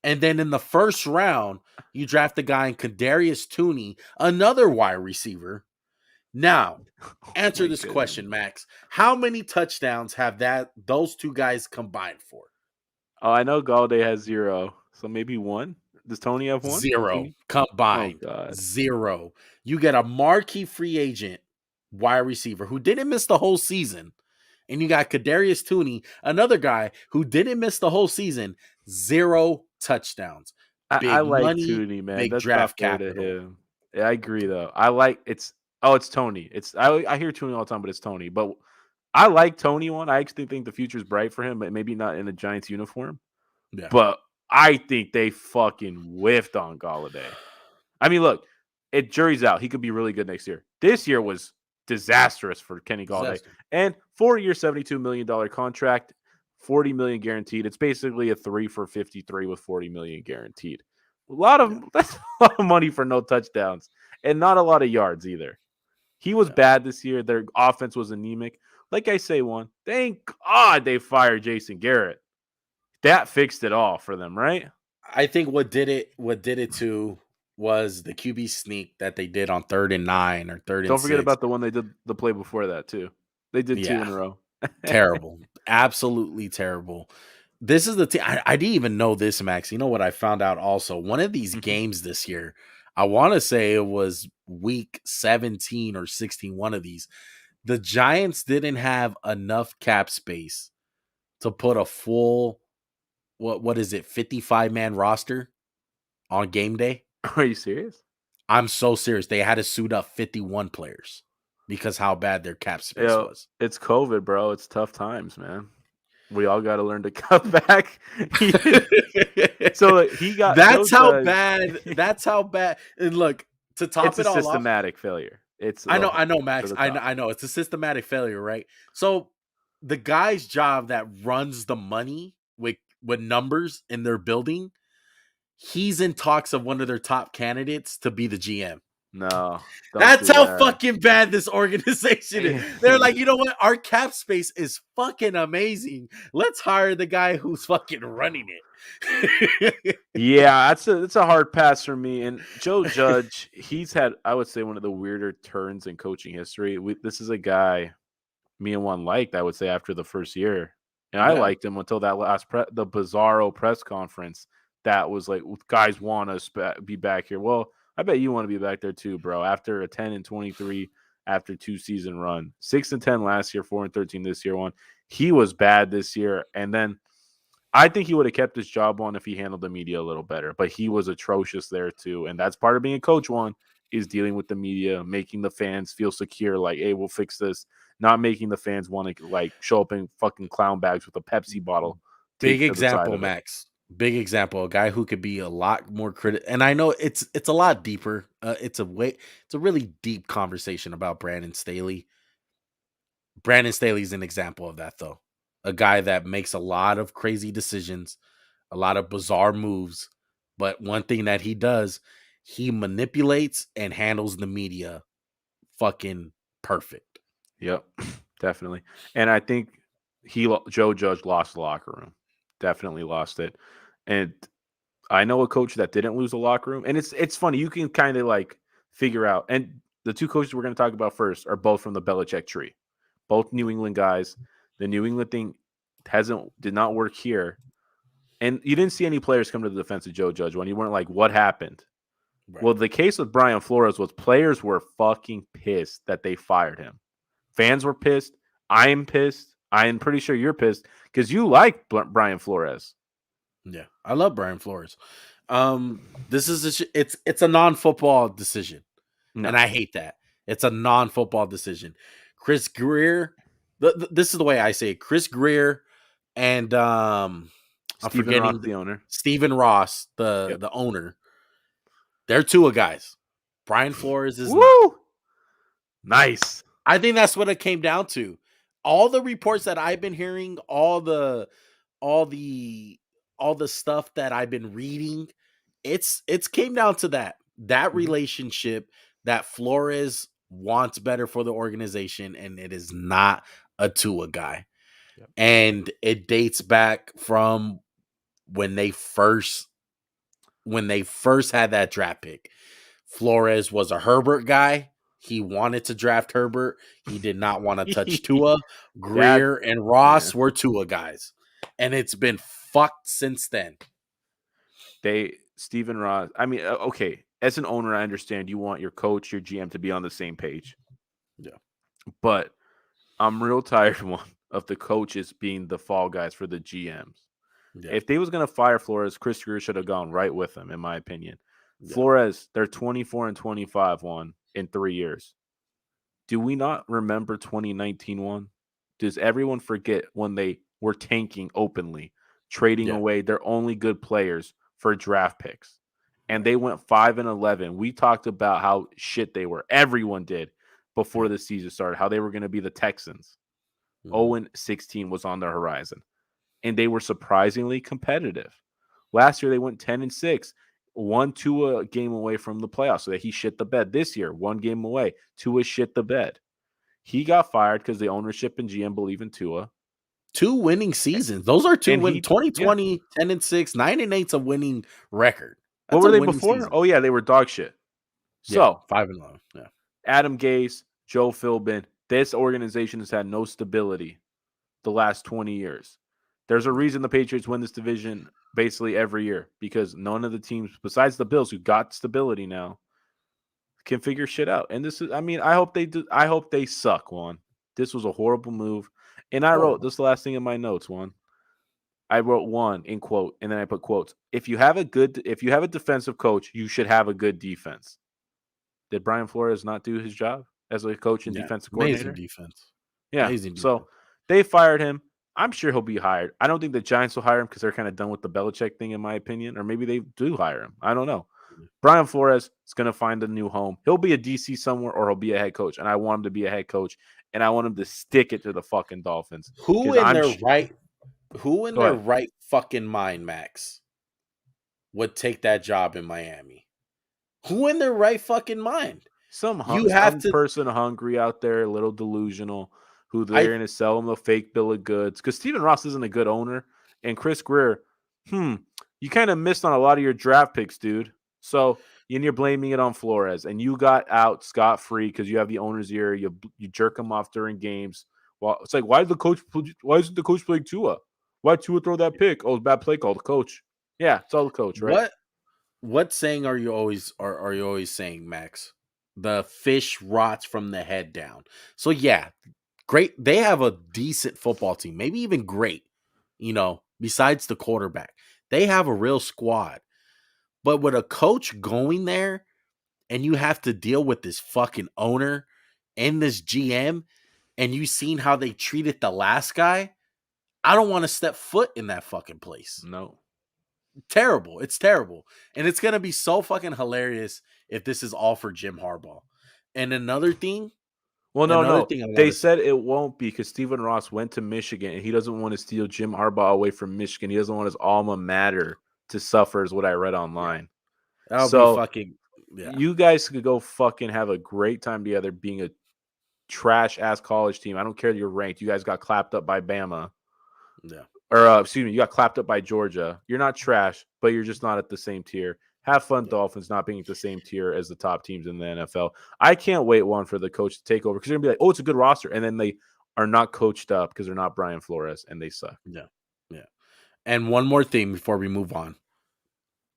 A: And then in the first round, you draft a guy in Kadarius Toney, another wide receiver. Now,
B: Oh
A: answer
B: my
A: this
B: goodness.
A: question, Max. How many touchdowns have those two guys combined for?
B: Oh, I know Galladay has 0, so maybe 1. Does Tony have 1?
A: Zero
B: Toney? Oh
A: combined.
B: God.
A: Zero. You get a marquee free agent wide receiver who didn't miss the whole season. And you got Kadarius Toney, another guy who didn't miss the whole season, 0 touchdowns.
B: I
A: Big
B: like
A: money,
B: Tooney, man.
A: big
B: That's not
A: draft
B: fair to
A: capital.
B: him. Yeah, I agree though. I like it's Tony. I hear Tooney all the time, but it's Tony. But I like Tony one. I actually think the future's bright for him, but maybe not in a Giants uniform.
A: Yeah.
B: But I think they fucking whiffed on Galladay. I mean, look, jury's out. He could be really good next year. This year was disastrous for Kenny Galladay.
A: Disaster.
B: And 4-year, $72 million contract, $40 million guaranteed. It's basically a 3 for 53 with $40 million guaranteed.
A: Yeah.
B: That's a lot of money for no touchdowns and not a lot of yards either. He was
A: Yeah.
B: bad this year. Their offense was anemic. Like I say, thank God they fired Jason Garrett. That fixed it all for them, right?
A: I think what did it too was the QB sneak that they did on 3rd and 9 or third and
B: Don't forget
A: six.
B: about the one they did the play before that too. They did 2
A: Yeah.
B: in a row.
A: Terrible. Absolutely terrible. This is the team. I didn't even know this, Max. You know what I found out also? One of these
B: Mhm.
A: games this year, I want to say it was week 17 or 16, one of these. The Giants didn't have enough cap space to put a full, what is it, 55-man roster on game day.
B: Are you serious?
A: I'm so serious. They had to suit up 51 players because how bad their cap space
B: Yo,
A: was.
B: it's COVID, bro. It's tough times, man. We all got to learn to cut back. So he got Joe
A: That's how
B: Judge.
A: bad. That's how bad. And look, to top
B: It's a
A: it all off,
B: systematic failure. It's
A: I know,
B: to
A: Max.
B: the
A: I know,
B: top.
A: I know. It's a systematic failure, right? So the guy's job that runs the money with numbers in their building, he's in talks of one of their top candidates to be the GM.
B: No, don't
A: That's
B: do
A: how
B: that.
A: fucking bad this organization is. They're like, you know what? Our cap space is fucking amazing. Let's hire the guy who's fucking running it.
B: Yeah, that's a hard pass for me. And Joe Judge, he's had, I would say, one of the weirder turns in coaching history. This is a guy me and one liked, I would say, after the first year, and I
A: Yeah.
B: liked him until that last the Bizarro press conference. That was like, guys want us be back here. Well, I bet you want to be back there too, bro. After a 10-23, after 2-season run, 6-10 last year, 4-13 this year. He was bad this year, and then I think he would have kept his job on if he handled the media a little better, but he was atrocious there too. And that's part of being a coach, is dealing with the media, making the fans feel secure, like, hey, we'll fix this, not making the fans want to like show up in fucking clown bags with a Pepsi bottle
A: Big
B: taped to the side
A: example,
B: of it.
A: Max. Big example. A guy who could be a lot more critical. And I know it's a lot deeper. It's a really deep conversation about Brandon Staley. Brandon Staley's an example of that, though. A guy that makes a lot of crazy decisions, a lot of bizarre moves. But one thing that he does, he manipulates and handles the media fucking perfect.
B: Yep, definitely. And I think Joe Judge lost the locker room. Definitely lost it. And I know a coach that didn't lose the locker room, and it's funny. You can kind of like figure out. And the two coaches we're going to talk about first are both from the Belichick tree, both New England guys. The New England thing did not work here, and you didn't see any players come to the defense of Joe Judge when you weren't like, what happened?
A: Right.
B: Well, the case with Brian Flores was players were fucking pissed that they fired him. Fans were pissed. I'm pissed. I'm pretty sure you're pissed because you like Brian Flores.
A: Yeah, I love Brian Flores. This is it's a non-football decision,
B: No,
A: and I hate that. It's a non-football decision. Chris Greer, this is the way I say it. Chris Greer and I'm
B: Stephen Ross,
A: forgetting
B: the owner.
A: Stephen Ross,
B: Yep.
A: the owner. They're Tua guys. Brian Flores is not.
B: Woo! Nice.
A: I think that's what it came down to. All the reports that I've been hearing, all the all the stuff that I've been reading, it's came down to that
B: Mhm.
A: relationship that Flores wants better for the organization, and it is not a Tua guy.
B: Yep.
A: And it dates back from when they first had that draft pick. Flores was a Herbert guy. He wanted to draft Herbert. He did not want to touch Tua.
B: That
A: Greer and
B: yeah.
A: Ross were Tua guys. And it's been fucked since then.
B: Stephen Ross. I mean, okay. As an owner, I understand you want your coach, your GM to be on the same page.
A: Yeah.
B: But I'm real tired of the coaches being the fall guys for the GMs.
A: Yeah.
B: If they was going to fire Flores, Chris Greer should have gone right with him, in my opinion.
A: Yeah.
B: Flores, they're 24-25 in 3 years. Do we not remember 2019 one? Does everyone forget when they were tanking openly, trading away their only good players for draft picks? And they went 5-11. We talked about how shit they were. Everyone did before the season started, how they were going to be the Texans. 0-16 was on their horizon. And they were surprisingly competitive. Last year, they went 10-6, 1-2 game away from the playoffs, so that he shit the bed. This year, 1 game away, Tua shit the bed. He got fired because the ownership and GM believe in Tua.
A: 2 winning seasons. Those are 2 win. 2020,
B: yeah.
A: 10-6, 9-8's a winning record.
B: That's what were they before? Season. Oh yeah, they were dog shit. So
A: 5-11. Yeah.
B: Adam Gase, Joe Philbin. This organization has had no stability the last 20 years. There's a reason the Patriots win this division basically every year, because none of the teams besides the Bills, who got stability now, can figure shit out. And this is, I mean, I hope they do. I hope they suck, Juan. This was a horrible move. And I wrote this last thing in my notes, Juan. I wrote one in quote, and then I put quotes. If you have a defensive coach, you should have a good defense. Did Brian Flores not do his job as a coach and defensive coordinator?
A: Amazing defense.
B: Yeah.
A: Amazing
B: so
A: defense.
B: They fired him. I'm sure he'll be hired. I don't think the Giants will hire him because they're kind of done with the Belichick thing, in my opinion. Or maybe they do hire him. I don't know. Brian Flores is going to find a new home. He'll be a DC somewhere, or he'll be a head coach. And I want him to be a head coach. And I want him to stick it to the fucking Dolphins.
A: Who in their right fucking mind, Max, would take that job in Miami? Who in their right fucking mind?
B: Some person hungry out there, a little delusional, who they're going to sell them a fake bill of goods. Because Stephen Ross isn't a good owner. And Chris Greer, you kind of missed on a lot of your draft picks, dude. So, and you're blaming it on Flores. And you got out scot-free because you have the owner's ear. You jerk him off during games. Well, it's like, why isn't the coach playing Tua? Why Tua throw that pick? Oh, it's bad play call. The coach. Yeah, it's all the coach, right?
A: What saying are you always saying, Max? The fish rots from the head down. So yeah, great. They have a decent football team, maybe even great. Besides the quarterback, they have a real squad. But with a coach going there, and you have to deal with this fucking owner and this GM, and you seen how they treated the last guy, I don't want to step foot in that fucking place.
B: No.
A: Terrible. It's terrible. And it's going to be so fucking hilarious if this is all for Jim Harbaugh. And another thing.
B: Well, no. They said it won't be because Stephen Ross went to Michigan and he doesn't want to steal Jim Harbaugh away from Michigan. He doesn't want his alma mater to suffer, is what I read online.
A: Yeah. That'll be fucking. Yeah.
B: You guys could go fucking have a great time together being a trash ass college team. I don't care that you're ranked. You guys got clapped up by Bama.
A: Yeah.
B: Or excuse me, you got clapped up by Georgia. You're not trash, but you're just not at the same tier. Have fun, Dolphins, not being at the same tier as the top teams in the NFL. I can't wait for the coach to take over because they're gonna be like, oh, it's a good roster, and then they are not coached up because they're not Brian Flores and they suck.
A: Yeah. And one more thing before we move on.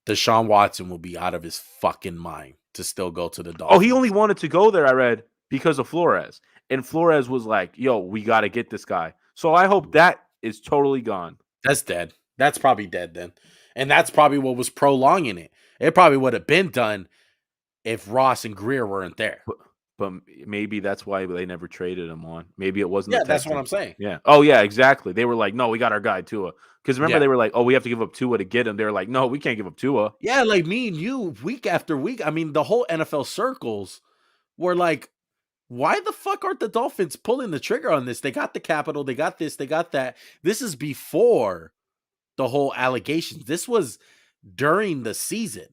A: Deshaun Watson will be out of his fucking mind to still go to the Dolphins.
B: Oh, he only wanted to go there, I read, because of Flores. And Flores was like, yo, we got to get this guy. So I hope that is totally gone.
A: That's dead. That's probably dead then. And that's probably what was prolonging it. It probably would have been done if Ross and Greer weren't there.
B: But maybe that's why they never traded him on. Maybe it wasn't
A: Yeah,
B: the
A: that's what I'm
B: Texans.
A: saying.
B: Yeah. Oh, yeah, exactly. They were like, no, we got our guy Tua. Because remember,
A: Yeah.
B: they were like, oh, we have to give up Tua to get him. They were like, no, we can't give up Tua.
A: Yeah, like me and you, week after week. I mean, the whole NFL circles were like, why the fuck aren't the Dolphins pulling the trigger on this? They got the capital, they got this, they got that. This is before the whole allegations. This was during the season.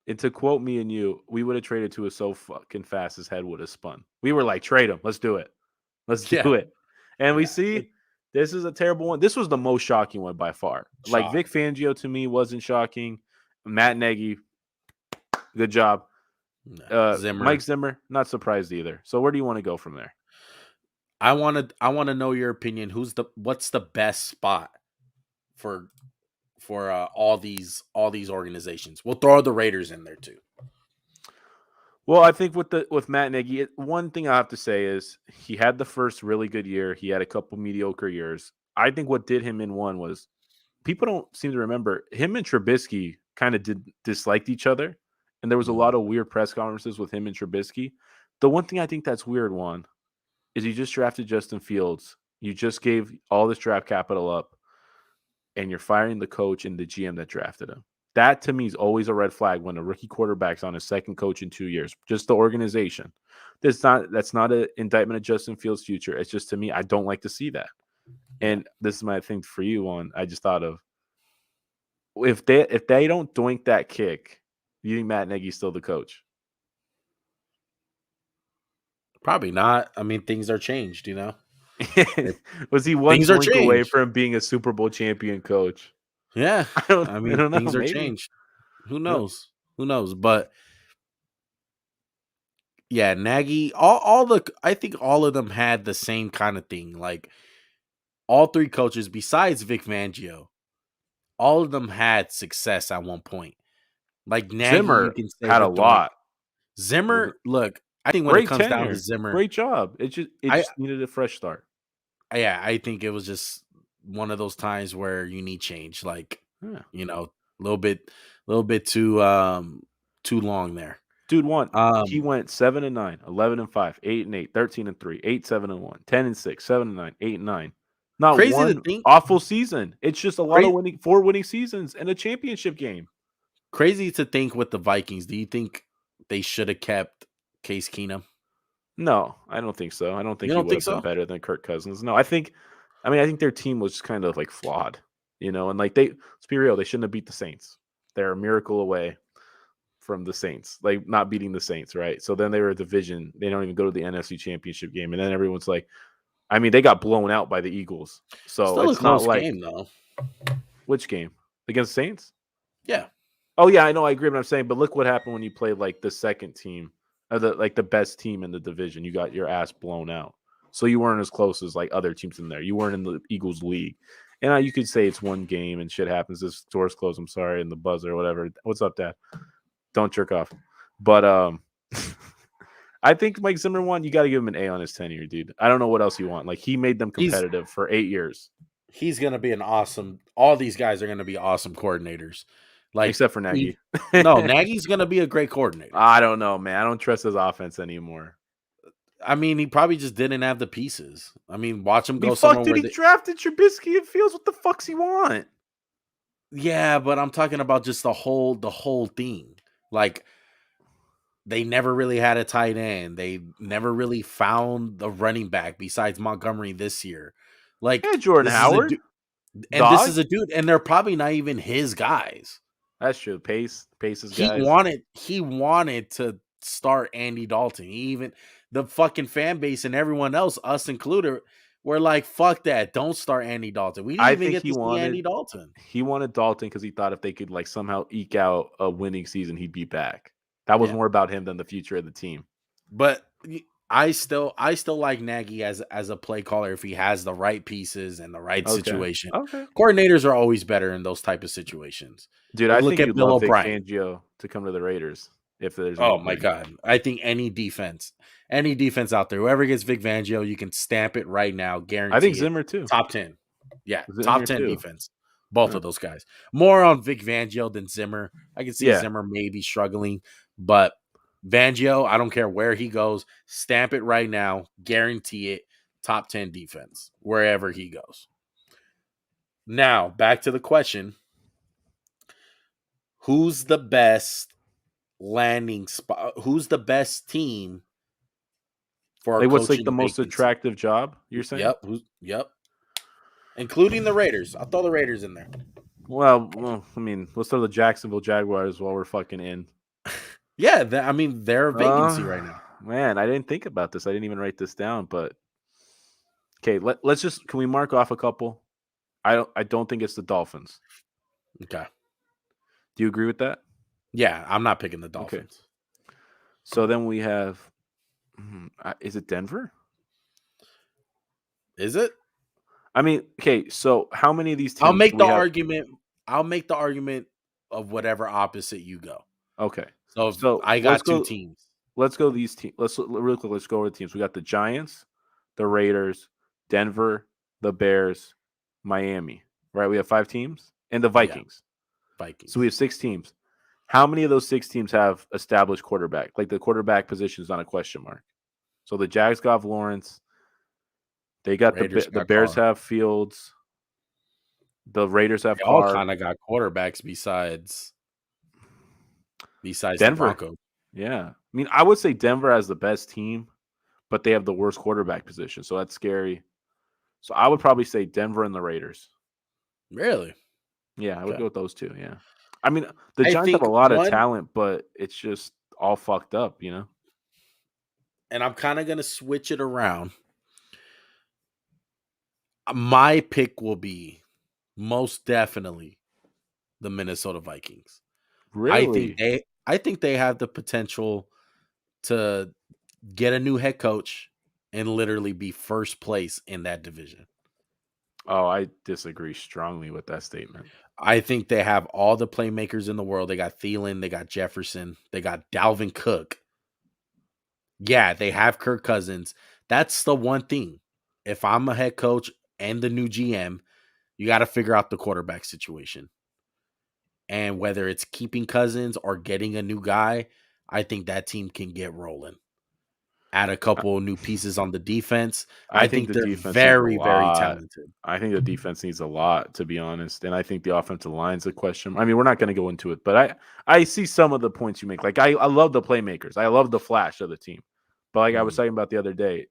B: And to quote me and you, we would have traded Tua so fucking fast his head would have spun. We were like, trade him. Let's do it. Let's do
A: Yeah.
B: it. And we
A: Yeah.
B: see this is a terrible one. This was the most shocking one by far. Like
A: Shock.
B: Vic Fangio to me wasn't shocking. Matt Nagy, good job.
A: Zimmer.
B: Mike Zimmer, not surprised either. So where do you want to go from there?
A: I want to know your opinion. What's the best spot for all these organizations? We'll throw the Raiders in there too.
B: Well, I think with Matt Nagy, one thing I have to say is he had the first really good year. He had a couple mediocre years. I think what did him in one was people don't seem to remember him and Trubisky kind of disliked each other, and there was a lot of weird press conferences with him and Trubisky. The one thing I think that's weird, Juan, is you just drafted Justin Fields. You just gave all this draft capital up, and you're firing the coach and the GM that drafted him. That to me is always a red flag when a rookie quarterback's on his second coach in 2 years. Just the organization. That's not an indictment of Justin Fields' future. It's just, to me, I don't like to see that. And this is my thing for you on. I just thought of if they don't doink that kick, you think Matt Nagy's still the coach?
A: Probably not. I mean, things are changed, you know.
B: Was he one
A: Things are
B: blink away
A: changed.
B: from being a Super Bowl champion coach?
A: Yeah.
B: I
A: mean,
B: don't know.
A: things are
B: Maybe.
A: changed. Who knows? Who knows? But yeah, Nagy, I think all of them had the same kind of thing. Like all three coaches, besides Vic Fangio, all of them had success at one point. Like Nagy,
B: Zimmer
A: you can say
B: had a
A: with the ring.
B: lot.
A: Zimmer, look, I think when
B: Great
A: it comes down
B: tenure.
A: to Zimmer,
B: Great job. It just needed a fresh start.
A: Yeah, I think it was just one of those times where you need change. Like, you know, a little bit too long there.
B: Dude he went 7-9, 11-5, 8-8, 13-3, 8-7-1, 10-6, 7-9, 8-9. Not
A: crazy
B: one
A: to think.
B: awful season. It's just a lot of four winning seasons and a championship game.
A: Crazy to think with the Vikings. Do you think they should have kept Case Keenum?
B: No, I don't think so. I don't think
A: You
B: he
A: don't
B: would
A: think
B: have
A: so?
B: been better than Kirk Cousins. No, I think their team was kind of like flawed, you know, and like let's be real, they shouldn't have beat the Saints. They're a miracle away from the Saints, like not beating the Saints, right? So then they were a division. They don't even go to the NFC Championship game, and then everyone's like, I mean, they got blown out by the Eagles. So
A: Still
B: it's
A: a close
B: not like
A: game though.
B: Which game? Against Saints?
A: Yeah.
B: Oh yeah, I know, I agree. But I'm saying, but look what happened when you played like the second team, or the best team in the division. You got your ass blown out. So you weren't as close as like other teams in there. You weren't in the Eagles league. And you could say it's one game and shit happens. This door's closed. I'm sorry, and the buzzer or whatever. What's up, Dad? Don't jerk off. But I think Mike Zimmer won. You got to give him an A on his tenure, dude. I don't know what else you want. Like he made them competitive for 8 years.
A: He's gonna be an awesome. All these guys are gonna be awesome coordinators. Like
B: except for Nagy.
A: No, Nagy's gonna be a great coordinator.
B: I don't know, man. I don't trust his offense anymore.
A: I mean, he probably just didn't have the pieces. I mean, watch him go
B: somewhere where he drafted Trubisky and Fields. What the fuck's he want?
A: Yeah, but I'm talking about just the whole thing. Like they never really had a tight end. They never really found the running back besides Montgomery this year. Like
B: Jordan Howard.
A: This is a dude, and they're probably not even his guys.
B: That's true. Pace's guys.
A: He wanted to start Andy Dalton. The fucking fan base and everyone else, us included, were like, "Fuck that! Don't start Andy Dalton." We didn't even get to see Andy Dalton.
B: He wanted Dalton because he thought if they could like somehow eke out a winning season, he'd be back. That was more about him than the future of the team.
A: But I still like Nagy as a play caller if he has the right pieces and the right situation.
B: Okay.
A: Coordinators are always better in those type of situations.
B: Dude, I think you'd love Vic Fangio to come to the Raiders if there's.
A: Oh my God! I think any defense out there, whoever gets Vic Fangio, you can stamp it right now, guarantee.
B: I think Zimmer too.
A: Top 10, yeah,
B: Zimmer
A: top 10
B: too.
A: Defense. Both of those guys. More on Vic Fangio than Zimmer. I can see Zimmer maybe struggling, but Fangio, I don't care where he goes, stamp it right now, guarantee it, top 10 defense, wherever he goes. Now, back to the question. Who's the best landing spot? Who's the best team for a
B: Like, what's like the
A: coaching
B: most
A: vacancy?
B: attractive job? You're saying?
A: Yep. Including the Raiders. I'll throw the Raiders in there.
B: Well, I mean, let's throw the Jacksonville Jaguars while we're fucking in.
A: Yeah, they're a vacancy right now.
B: Man, I didn't think about this. I didn't even write this down. But okay, let's just can we mark off a couple? I don't think it's the Dolphins.
A: Okay.
B: Do you agree with that?
A: Yeah, I'm not picking the Dolphins.
B: Okay. So then we have, is it Denver?
A: Is it?
B: I mean, okay. So how many of these teams?
A: I'll make the argument of whatever opposite you go.
B: Okay.
A: So I got two teams.
B: Let's go these teams. Real quick. Let's go over the teams. We got the Giants, the Raiders, Denver, the Bears, Miami. Right. We have 5 teams, and the Vikings.
A: Yeah, Vikings.
B: So we have 6 teams. How many of those 6 teams have established quarterback? Like the quarterback position is on a question mark. So the Jags got Lawrence. They got the Bears have Fields. The Raiders have
A: Carr. All kind of got quarterbacks besides
B: Denver.
A: The Broncos.
B: Yeah. I mean, I would say Denver has the best team, but they have the worst quarterback position. So that's scary. So I would probably say Denver and the Raiders.
A: Really?
B: Yeah, I would go with those 2. Yeah. I mean, the Giants have a lot of talent, but it's just all fucked up, you know?
A: And I'm kind of going to switch it around. My pick will be most definitely the Minnesota Vikings.
B: Really?
A: I think they have the potential to get a new head coach and literally be first place in that division.
B: Oh, I disagree strongly with that statement.
A: I think they have all the playmakers in the world. They got Thielen, they got Jefferson, they got Dalvin Cook. Yeah, they have Kirk Cousins. That's the one thing. If I'm a head coach and the new GM, you got to figure out the quarterback situation. And whether it's keeping Cousins or getting a new guy, I think that team can get rolling. Add a couple of new pieces on the defense. I think the they're very, very talented.
B: I think the defense needs a lot, to be honest. And I think the offensive line's a question. I mean, we're not going to go into it, but I see some of the points you make. Like, I love the playmakers. I love the flash of the team. But like I was talking about the other day,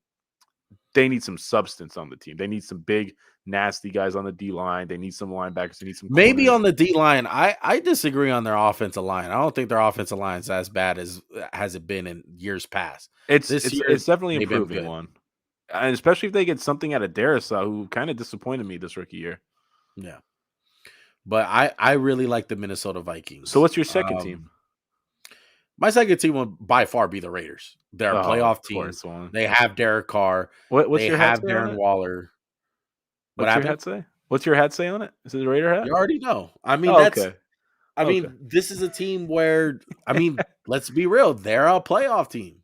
B: they need some substance on the team. They need some big, nasty guys on the D line. They need some linebackers. They need some
A: maybe
B: corners.
A: On the D line. I disagree on their offensive line. I don't think their offensive line is as bad as has it been in years past.
B: It's definitely improving one, and especially if they get something out of Darrisaw, who kind of disappointed me this rookie year.
A: Yeah, but I really like the Minnesota Vikings.
B: So what's your second team?
A: My second team will by far be the Raiders. They're a playoff team. They have Derek Carr.
B: What's
A: your hat say Darren Waller.
B: What's your hat say? What's your hat say on it? Is it a Raider hat?
A: You already know. I mean, mean, this is a team where let's be real. They're a playoff team.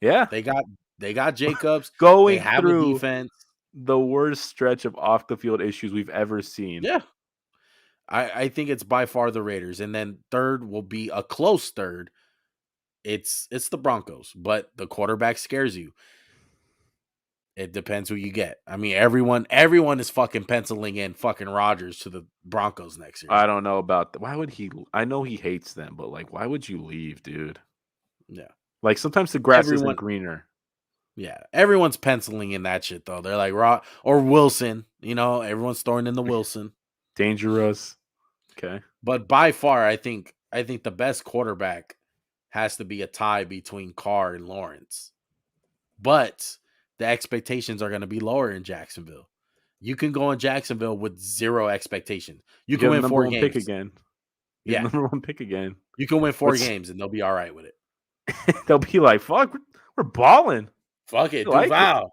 B: Yeah,
A: they got Jacobs
B: going
A: they have
B: through
A: a defense.
B: The worst stretch of off the field issues we've ever seen.
A: Yeah, I think it's by far the Raiders, and then third will be a close third. It's the Broncos, but the quarterback scares you. It depends who you get. I mean, everyone is fucking penciling in fucking Rodgers to the Broncos next year.
B: I don't know about that. Why would he? I know he hates them, but like, why would you leave, dude?
A: Yeah.
B: Like sometimes the grass isn't greener.
A: Yeah, everyone's penciling in that shit though. They're like or Wilson. Everyone's throwing in the Wilson.
B: Dangerous. Okay.
A: But by far, I think the best quarterback has to be a tie between Carr and Lawrence. But the expectations are going to be lower in Jacksonville. You can go in Jacksonville with zero expectations. You can win 4 games.
B: Pick again. Yeah. Number 1 pick again.
A: You can win 4 games and they'll be all right with it.
B: They'll be like, fuck, we're balling.
A: Fuck it, Duval.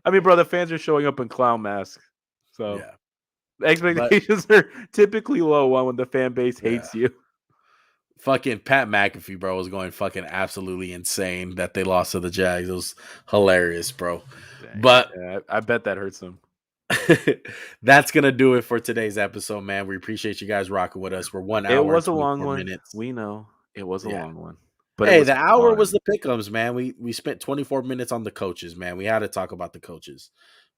B: I mean, bro, the fans are showing up in clown masks. So the expectations are typically low when the fan base hates you.
A: Fucking Pat McAfee, bro, was going fucking absolutely insane that they lost to the Jags. It was hilarious, bro. Dang, but
B: I bet that hurts them.
A: That's gonna do it for today's episode, man. We appreciate you guys rocking with us. We're 1 hour.
B: It was a long one.
A: Minutes.
B: We know It was a
A: Yeah.
B: long one, but it
A: Hey,
B: was
A: the hour was
B: fun.
A: the pickums, man. We spent 24 minutes on the coaches, man. We had to talk about the coaches.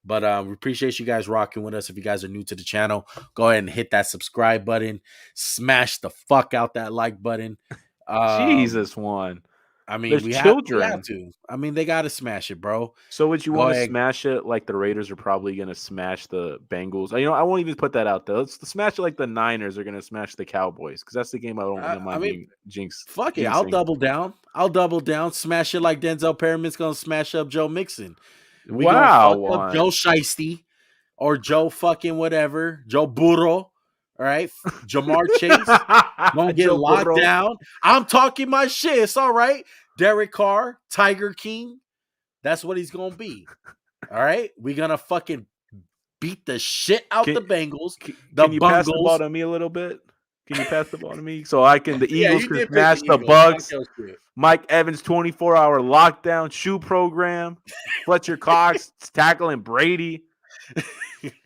A: But we appreciate you guys rocking with us. If you guys are new to the channel, go ahead and hit that subscribe button. Smash the fuck out that like button. Um,
B: Jesus, one.
A: I mean,
B: There's
A: we have
B: children.
A: to. I mean, they gotta smash it, bro.
B: So would you
A: Go
B: want to
A: ahead.
B: smash it like the Raiders are probably going to smash the Bengals? You know, I won't even put that out there. Let's smash it like the Niners are going to smash the Cowboys because that's the game I don't
A: I
B: mind
A: mean,
B: being
A: fuck it. I'll
B: jinxing.
A: double down. I'll double down. Smash it like Denzel Perriman's gonna smash up Joe Mixon. We gonna
B: Wow,
A: fuck up Joe
B: one.
A: Shiesty or Joe fucking whatever, Joe Burrow. All right, Jamar Chase gonna get
B: Joe
A: locked
B: Burrow.
A: down. I'm talking my shit. It's all right. Derek Carr, Tiger King. That's what he's gonna be. All right, we gonna fucking beat the shit out
B: Can,
A: the Bengals, the
B: can you pass the ball
A: Bungles.
B: to me a little bit? Can you pass the ball to me so I can? The
A: Yeah,
B: Eagles
A: you
B: can
A: did pick the
B: smash the
A: Eagles. Talk
B: Bucks.
A: your shit.
B: Mike Evans 24-hour lockdown shoe program. Fletcher Cox tackling Brady.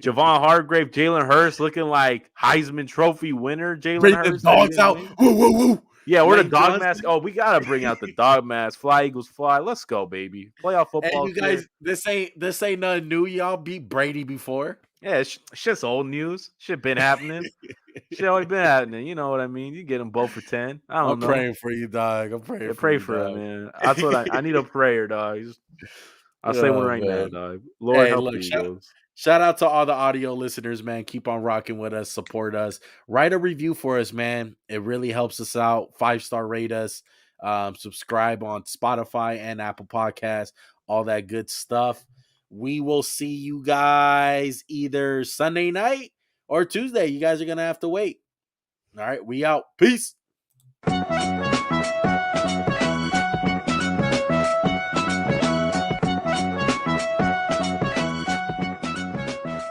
B: Javon Hargrave, Jalen Hurst looking like Heisman Trophy winner. Jalen
A: Bring the
B: Hurst that he
A: dogs
B: didn't
A: out.
B: win.
A: Woo, woo, woo.
B: Yeah, we're the
A: Lane
B: dog
A: Johnson.
B: mask. Oh, we gotta bring out the dog mask. Fly Eagles fly. Let's go, baby. Playoff
A: And
B: football's
A: you
B: here.
A: guys, this ain't nothing new. Y'all beat Brady before.
B: Yeah, it's just old news. Shit been happening. Shit always been happening. You know what I mean? You get them both for 10. I
A: I'm
B: don't know.
A: praying for you, dog. I'm
B: Yeah,
A: praying for
B: pray
A: you,
B: for it,
A: dog.
B: man. That's what I need a prayer, dog. I'll say one
A: Oh
B: right now,
A: man.
B: dog. Lord
A: Hey,
B: help
A: look,
B: the Eagles.
A: shout out to all the audio listeners, man. Keep on rocking with us, support us. Write a review for us, man. It really helps us out. 5-star rate us. Subscribe on Spotify and Apple Podcasts, all that good stuff. We will see you guys either Sunday night or Tuesday. You guys are gonna have to wait. All right, we out. Peace.